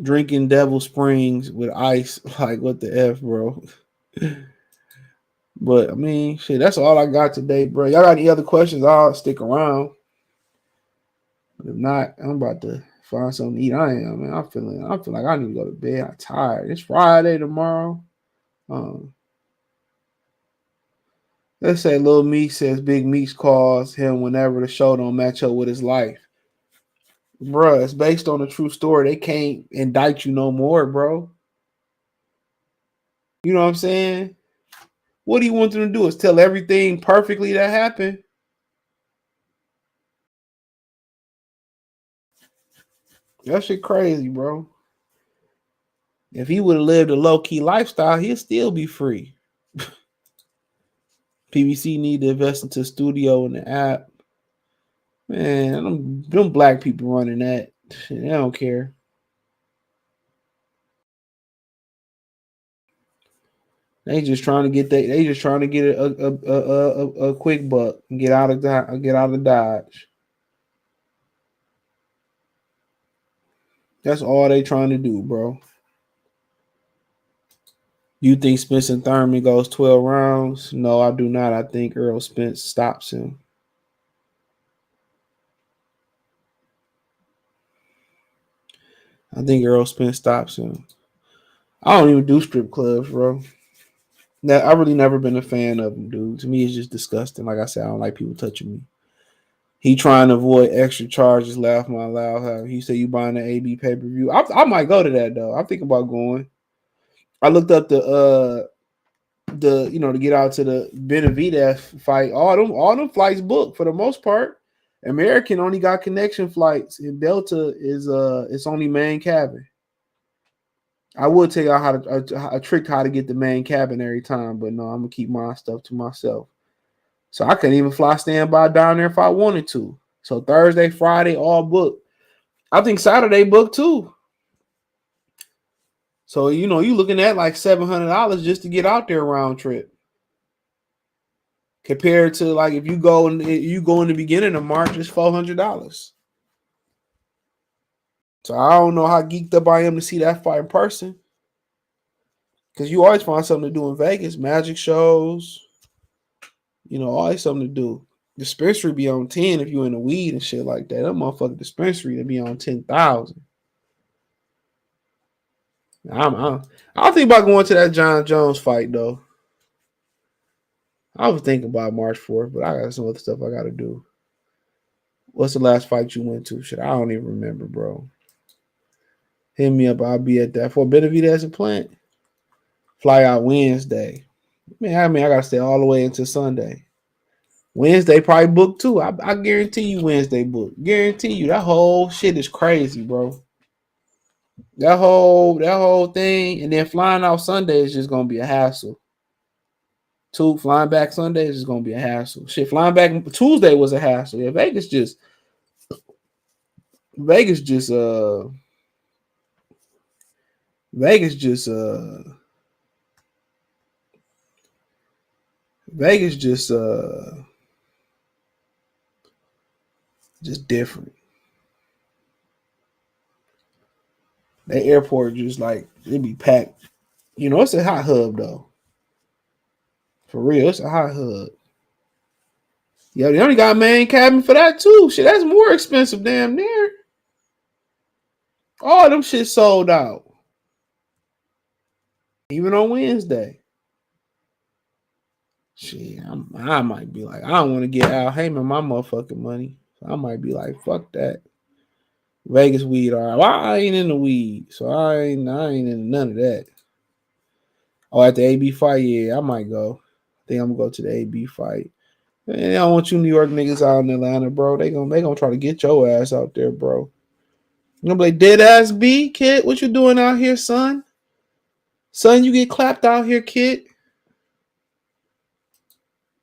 Drinking Devil Springs with ice. Like, what the F, bro? But, I mean, shit, that's all I got today, bro. Y'all got any other questions? I'll stick around. But if not, I'm about to find something to eat. I am, man. I feel like I need to go to bed. I'm tired. It's Friday tomorrow. Let's say Lil Meek says Big Meeks calls him whenever the show don't match up with his life. Bruh, it's based on a true story. They can't indict you no more, bro. You know what I'm saying? What do you want them to do? Is tell everything perfectly that happened? That shit crazy, bro. If he would have lived a low-key lifestyle, he'd still be free. PBC need to invest into studio and the app. Man, them black people running that. They don't care. They just trying to get a quick buck and get out of Dodge. That's all they trying to do, bro. You think Spence and Thurman goes 12 rounds? No, I do not. I think Errol Spence stops him. I think Errol Spence stops him. I don't even do strip clubs, bro. Now, I really never been a fan of them, dude. To me, it's just disgusting. Like I said, I don't like people touching me. He trying to avoid extra charges. Laugh my loud. He said you buying the AB pay-per-view. I might go to that though. I'm thinking about going. I looked up to get out to the Benavidez fight. All them flights booked for the most part. American only got connection flights, and Delta is it's only main cabin. I would tell y'all a trick how to get the main cabin every time, but no, I'm gonna keep my stuff to myself. So I couldn't even fly standby down there if I wanted to. So Thursday, Friday, all booked. I think Saturday booked too. So you looking at like $700 just to get out there round trip. Compared to like if you go in the beginning of March, it's $400. So I don't know how geeked up I am to see that fight in person. Because you always find something to do in Vegas, magic shows, always something to do. Dispensary be on 10 if you in the weed and shit like that. That motherfucking dispensary to be on 10,000. I think about going to that John Jones fight though. I was thinking about March 4th, but I got some other stuff I gotta do. What's the last fight you went to? Shit, I don't even remember, bro. Hit me up. I'll be at that. For Benavidez and Plant. Fly out Wednesday. I gotta stay all the way until Sunday. Wednesday probably booked too. I guarantee you Wednesday booked. Guarantee you that whole shit is crazy, bro. That whole thing, and then flying out Sunday is just gonna be a hassle. Flying back Sunday is just gonna be a hassle. Shit, flying back Tuesday was a hassle. Yeah, Vegas just Vegas just different. That airport just like it be packed. You know, it's a hot hub though. For real, it's a hot hub. Yeah, they only got main cabin for that too. Shit, that's more expensive, damn near. All them shit sold out. Even on Wednesday. Shit, I might be like, I don't want to get Al Heyman my motherfucking money. So I might be like, fuck that. Vegas weed, all right. Well, I ain't in the weed, so I ain't in none of that. Oh, at the AB fight, yeah, I might go. I think I'm gonna go to the AB fight. Man, I don't want you New York niggas out in Atlanta, bro. They gonna try to get your ass out there, bro. You gonna be like, dead ass B, kid. What you doing out here, son? Son, you get clapped out here, kid.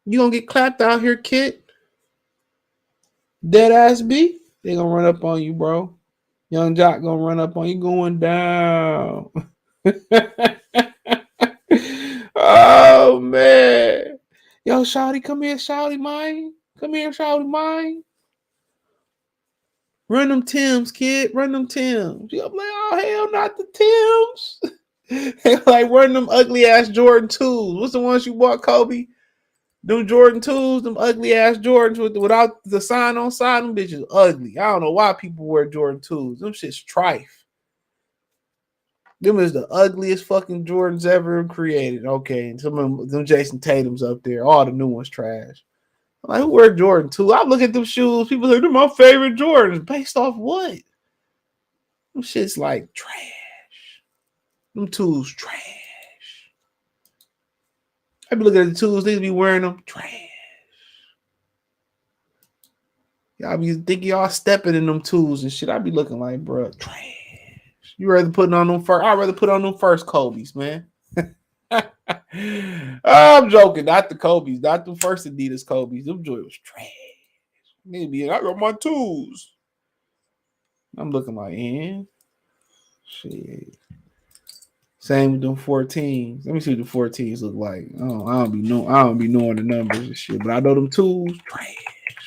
You gonna get clapped out here, kid. Dead ass B. They gonna run up on you, bro. Young Jock gonna run up on you, going down. Oh man. Yo, Shawty, come here, Shawty, mine. Come here, Shawty, mine. Run them Tims, kid. Run them Tims. I'm like, oh hell, not the Tims. Like run them ugly ass Jordan 2s. What's the ones you bought, Kobe? Them Jordan 2s, them ugly ass Jordans without the sign on side. Them bitches ugly. I don't know why people wear Jordan 2s. Them shit's trife. Them is the ugliest fucking Jordans ever created. Okay, and some of them Jason Tatum's up there. All the new ones trash. I'm like, who wear Jordan 2? I look at them shoes. People say, they're my favorite Jordans. Based off what? Them shit's like trash. Them tools trash. I be looking at the tools. They be wearing them trash. Y'all be thinking y'all stepping in them tools and shit. I be looking like, bro, trash. You rather putting on them first? I'd rather put on them first Kobe's, man. I'm joking. Not the Kobe's. Not the first Adidas Kobe's. Them joy was trash. Maybe I got my tools. I'm looking like, shit. Same with them 14s. Let me see what the 14s look like. Oh, I don't be knowing the numbers and shit, but I know them tools trash.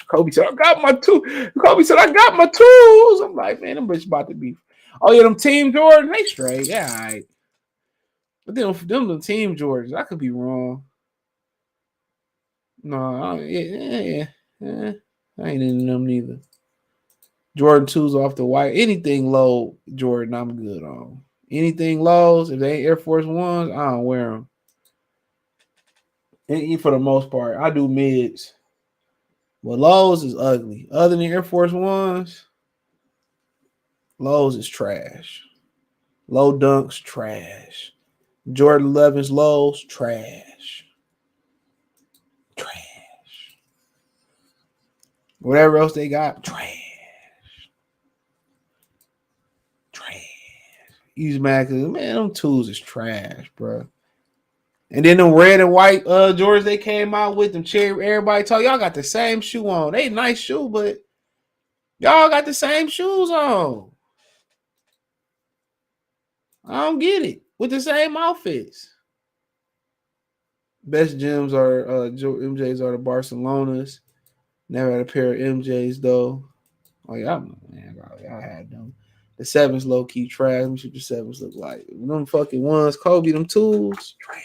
Kobe said, I got my tools. Kobe said, I got my tools. I'm like, man, them bitch about to be. Oh yeah, them Team Jordan, they straight. Yeah, all right. But them the Team Jordans, I could be wrong. No, yeah. I ain't in them neither. Jordan 2s off the white. Anything low, Jordan, I'm good on. Anything lows, if they ain't Air Force Ones, I don't wear them. And for the most part, I do mids. But lows is ugly. Other than Air Force Ones, lows is trash. Low dunks, trash. Jordan 11s, lows, trash. Trash. Whatever else they got, trash. Use mad because man, them tools is trash, bro. And then them red and white Jordans they came out with them cherry. Everybody told y'all got the same shoe on. They nice shoe, but y'all got the same shoes on. I don't get it with the same outfits. Best gyms are MJs are the Barcelonas. Never had a pair of MJs though. Oh yeah, man, I had them. The sevens low key trash. Let me see what the sevens look like. Them fucking ones, Kobe, them tools, trash.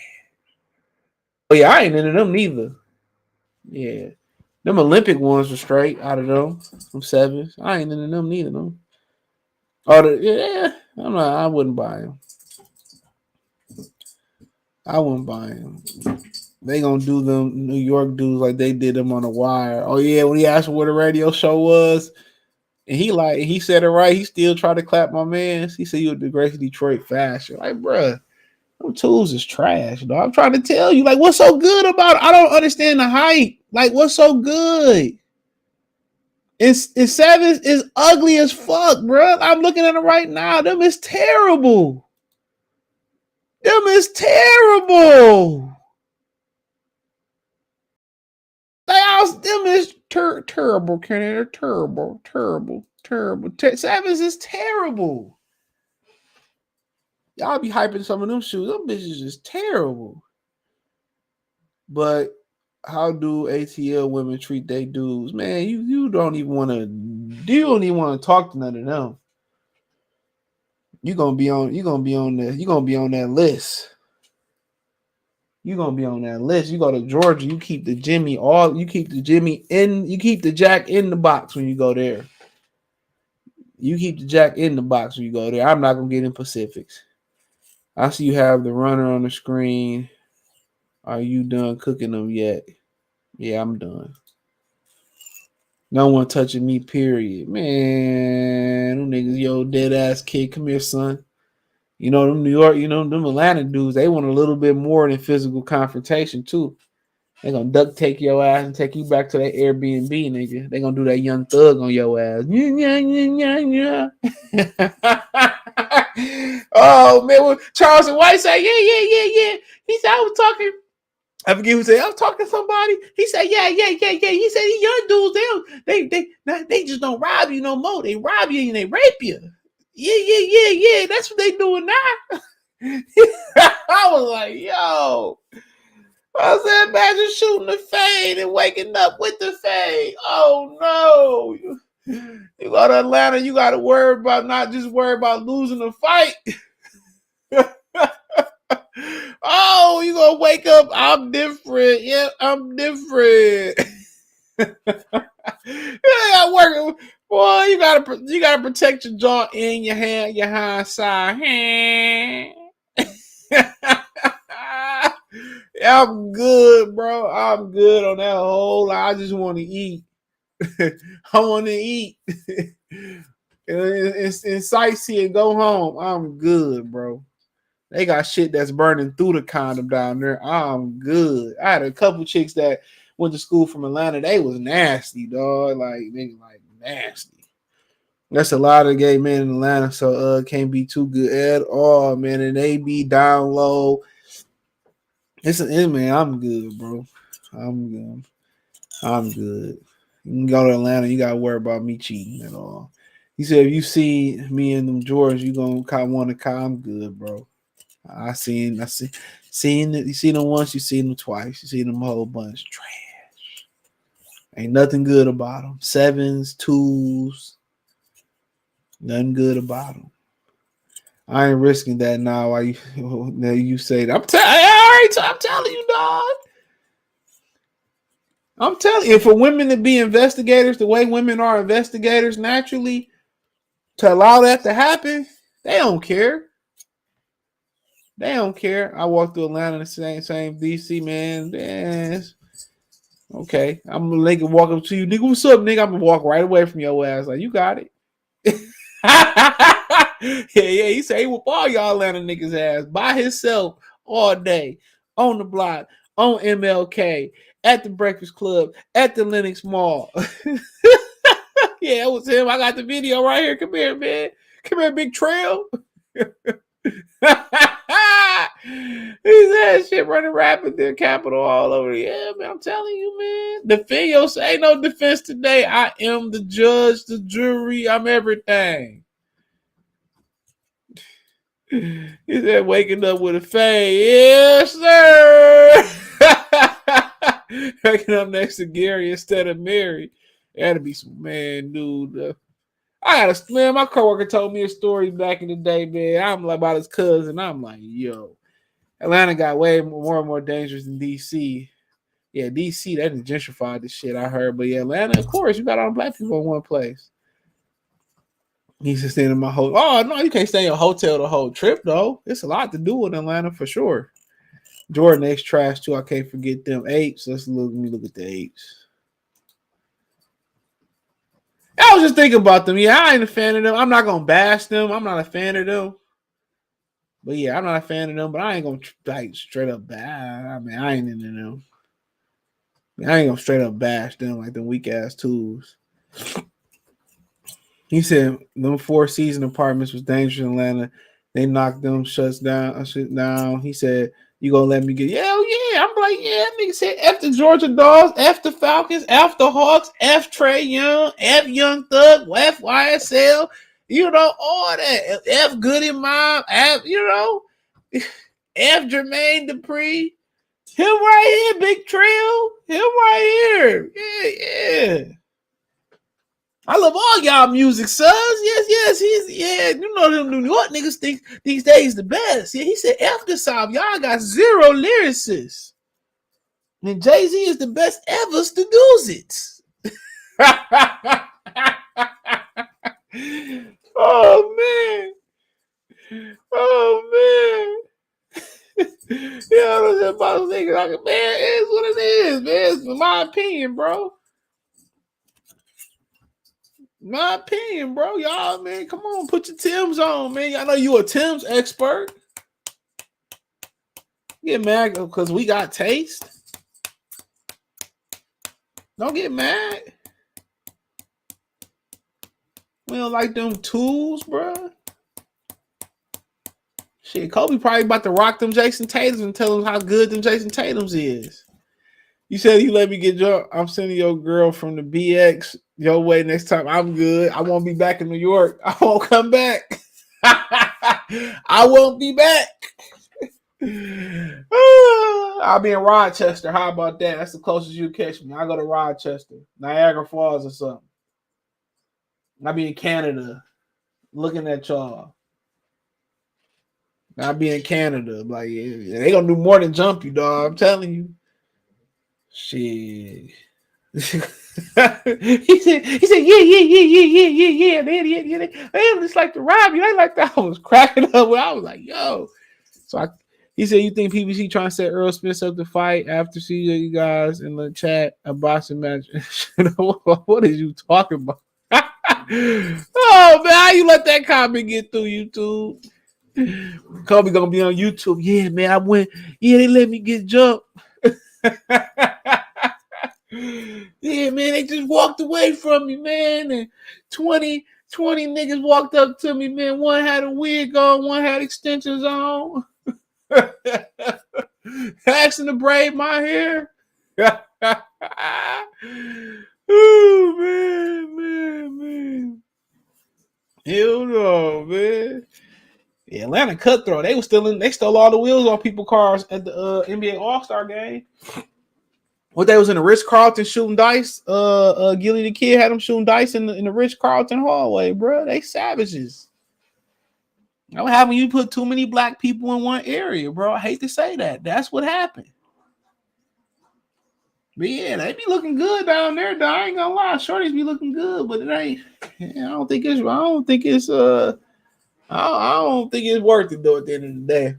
Oh yeah, I ain't into them neither. Yeah. Them Olympic ones were straight out of them sevens. I ain't into them neither. Them. Oh, yeah. I wouldn't buy them. I wouldn't buy them. They gonna do them New York dudes like they did them on the wire. Oh yeah, when he asked where the radio show was, and he said it right. He still tried to clap my man. He said you were the greatest Detroit fashion. Like, bruh, them tools is trash, dog. I'm trying to tell you, like, what's so good about it? I don't understand the hype. Like, what's so good? It's sevens is ugly as fuck, bro. I'm looking at it right now. Them is terrible. Them is terrible. Them is terrible, Kenny. They're terrible. Sevens is terrible. Y'all be hyping some of them shoes. Them bitches is terrible. But how do ATL women treat their dudes? Man, you don't even want to talk to none of them. You're gonna be on that list. You're gonna be on that list. You go to Georgia, you keep the Jack in the box when you go there. You keep the Jack in the box when you go there. I'm not gonna get in Pacifics. I see you have the runner on the screen. Are you done cooking them yet? Yeah, I'm done. No one touching me, period. Man, them niggas, yo, dead ass kid, come here, son. You know, them New York, them Atlanta dudes, they want a little bit more than physical confrontation, too. They gonna duct take your ass and take you back to that Airbnb, nigga. They gonna do that Young Thug on your ass. Oh, man. Well, Charles White said, yeah. He said, I was talking. I forget who said I was talking to somebody. He said, yeah. He said these young dudes, they just don't rob you no more. They rob you and they rape you. Yeah. That's what they doing now. I was like, yo. I said, imagine shooting the fade and waking up with the fade. Oh no. You go to Atlanta, you gotta not just worry about losing the fight. Oh, you gonna wake up? I'm different. Yeah, I'm different. Yeah, working. Boy, you gotta protect your jaw and your hand, your hind side. I'm good, bro. I'm good on that whole. I just want to eat. I want to eat. and sightsee and go home. I'm good, bro. They got shit that's burning through the condom down there. I'm good. I had a couple chicks that went to school from Atlanta. They was nasty, dog. Like nasty. That's a lot of gay men in Atlanta, so can't be too good at all, man. And they be down low. Man, I'm good, bro. I'm good. You can go to Atlanta, you gotta worry about me cheating at all. He said, if you see me in them drawers, you gonna want to call. I'm good, bro. I seen it. You see them once, you seen them twice, you see them a whole bunch. Trash. Ain't nothing good about them. 7s, 2s, nothing good about them. I ain't risking that now. Why you say that? I'm telling you, dog. I'm telling you, for women to be investigators, the way women are investigators naturally, to allow that to happen, they don't care. They don't care. I walked through Atlanta, the same DC, man. Okay. I'm gonna make it walk up to you, nigga. What's up, nigga? I'm gonna walk right away from your ass. Like, you got it. Yeah. He said he whoop all y'all Atlanta niggas' ass by himself all day on the block, on MLK, at the Breakfast Club, at the Lenox Mall. Yeah, it was him. I got the video right here. Come here, man. Come here, Big Trail. He said shit running rapid the Capitol all over. Yeah, man, I'm telling you, man. Defend yourself. Ain't no defense today. I am the judge, the jury. I'm everything. He said waking up with a fade. Yes, sir. Waking up next to Gary instead of Mary. That'd be some man, dude. My coworker told me a story back in the day, man. I'm like about his cousin. I'm like, yo, Atlanta got way more and more dangerous than DC. Yeah, DC, that gentrified the shit I heard. But yeah, Atlanta, of course, you got all black people in one place. He's just staying in my hotel. Oh, no, you can't stay in a hotel the whole trip, though. It's a lot to do in Atlanta for sure. Jordan X trash, too. I can't forget them apes. Let me look at the apes. I was just thinking about them. Yeah, I ain't a fan of them. I'm not going to bash them. I'm not a fan of them. But yeah, I'm not a fan of them, but I ain't going to like straight up bash. I mean, I ain't into them. I ain't going to straight up bash them like them weak ass tools. He said them 4-season apartments was dangerous in Atlanta. They knocked them shit down. He said, you gonna let me get yeah. I'm like, yeah, nigga said F the Georgia Dogs, F the Falcons, F the Hawks, F Trey Young, F Young Thug, F YSL, all that. F Goody Mom, F, F Jermaine Dupri. Him right here, Big Trail. Him right here. Yeah. I love all y'all music, sons. Yes. You know them New York niggas think these days the best. Yeah, he said F the South. Y'all got zero lyricists. And Jay-Z is the best ever to do it. Oh man. Yeah, I was about to think, like, man, it's what it is, man. It's my opinion, bro. My opinion, bro. Y'all, man, come on, put your Timbs on, man. Y'all know you a Timbs expert. Get mad because we got taste. Don't get mad. We don't like them tools, bro. Shit, Kobe probably about to rock them Jason Tatums and tell them how good them Jason Tatums is. You said you let me get drunk. I'm sending your girl from the BX your way next time. I'm good. I won't be back in New York. I won't come back. I won't be back. I'll be in Rochester. How about that? That's the closest you catch me. I go to Rochester, Niagara Falls or something. I'll be in Canada looking at y'all. I'll be in Canada. Like, yeah, they gonna do more than jump you, dog. I'm telling you. Shit. he said, yeah. They just like to rob you. They like that. I was cracking up. I was like, yo. So he said, you think PBC trying to set Errol Spence up to fight after seeing you guys in the chat a boxing match? What is you talking about? Oh man, how you let that comment get through YouTube? Kobe gonna be on YouTube. Yeah, man, I went. Yeah, they let me get jumped. Yeah, man, they just walked away from me, man. And 20 niggas walked up to me, man. One had a wig on, one had extensions on. Asking to braid my hair. Oh, man. Hell no, man. The Atlanta cutthroat. They stole all the wheels off people's cars at the NBA All-Star game. What they was in the Ritz-Carlton shooting dice. Gilly the Kid had them shooting dice in the Ritz-Carlton hallway, bro. They savages. What happened when you put too many black people in one area, bro? I hate to say that. That's what happened. But yeah, they be looking good down there. Though. I ain't gonna lie, shorties be looking good, but it ain't. I don't think it's worth it though. At the end of the day,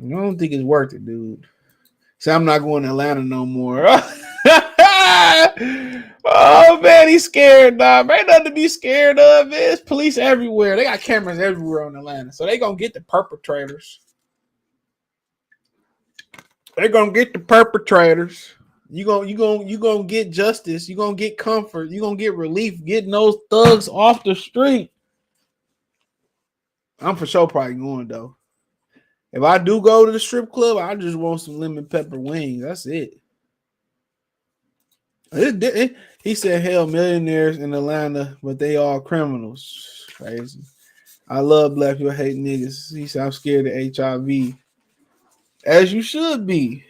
I don't think it's worth it, dude. So I'm not going to Atlanta no more. Oh man, he's scared, dog. Ain't nothing to be scared of. There's police everywhere. They got cameras everywhere on Atlanta, so they gonna get the perpetrators. They're gonna get the perpetrators. You gonna get justice. You gonna get comfort. You gonna get relief getting those thugs off the street. I'm for sure probably going though. If I do go to the strip club, I just want some lemon pepper wings. That's it. He said, hell, millionaires in Atlanta, but they all criminals. Crazy. I love black people hate niggas. He said, I'm scared of HIV. As you should be.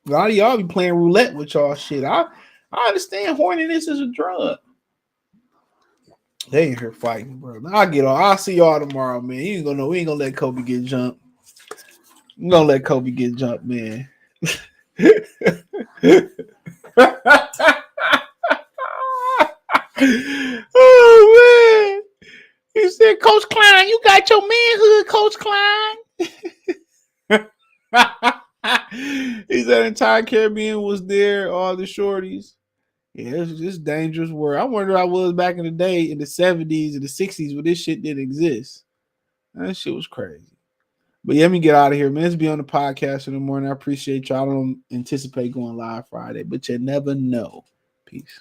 A lot of y'all be playing roulette with y'all shit. I understand horniness is a drug. They ain't here fighting, bro. I'll see y'all tomorrow, man. We ain't gonna let Kobe get jumped. I'm gonna let Kobe get jumped, man. Oh man. He said, Coach Klein, you got your manhood, Coach Klein. He said entire Caribbean was there, all the shorties. Yeah, it's just dangerous world. I wonder how I was back in the day in the 70s and the 60s when this shit didn't exist. That shit was crazy. But yeah, let me get out of here, man. Let's be on the podcast in the morning. I appreciate y'all. I don't anticipate going live Friday, but you never know. Peace.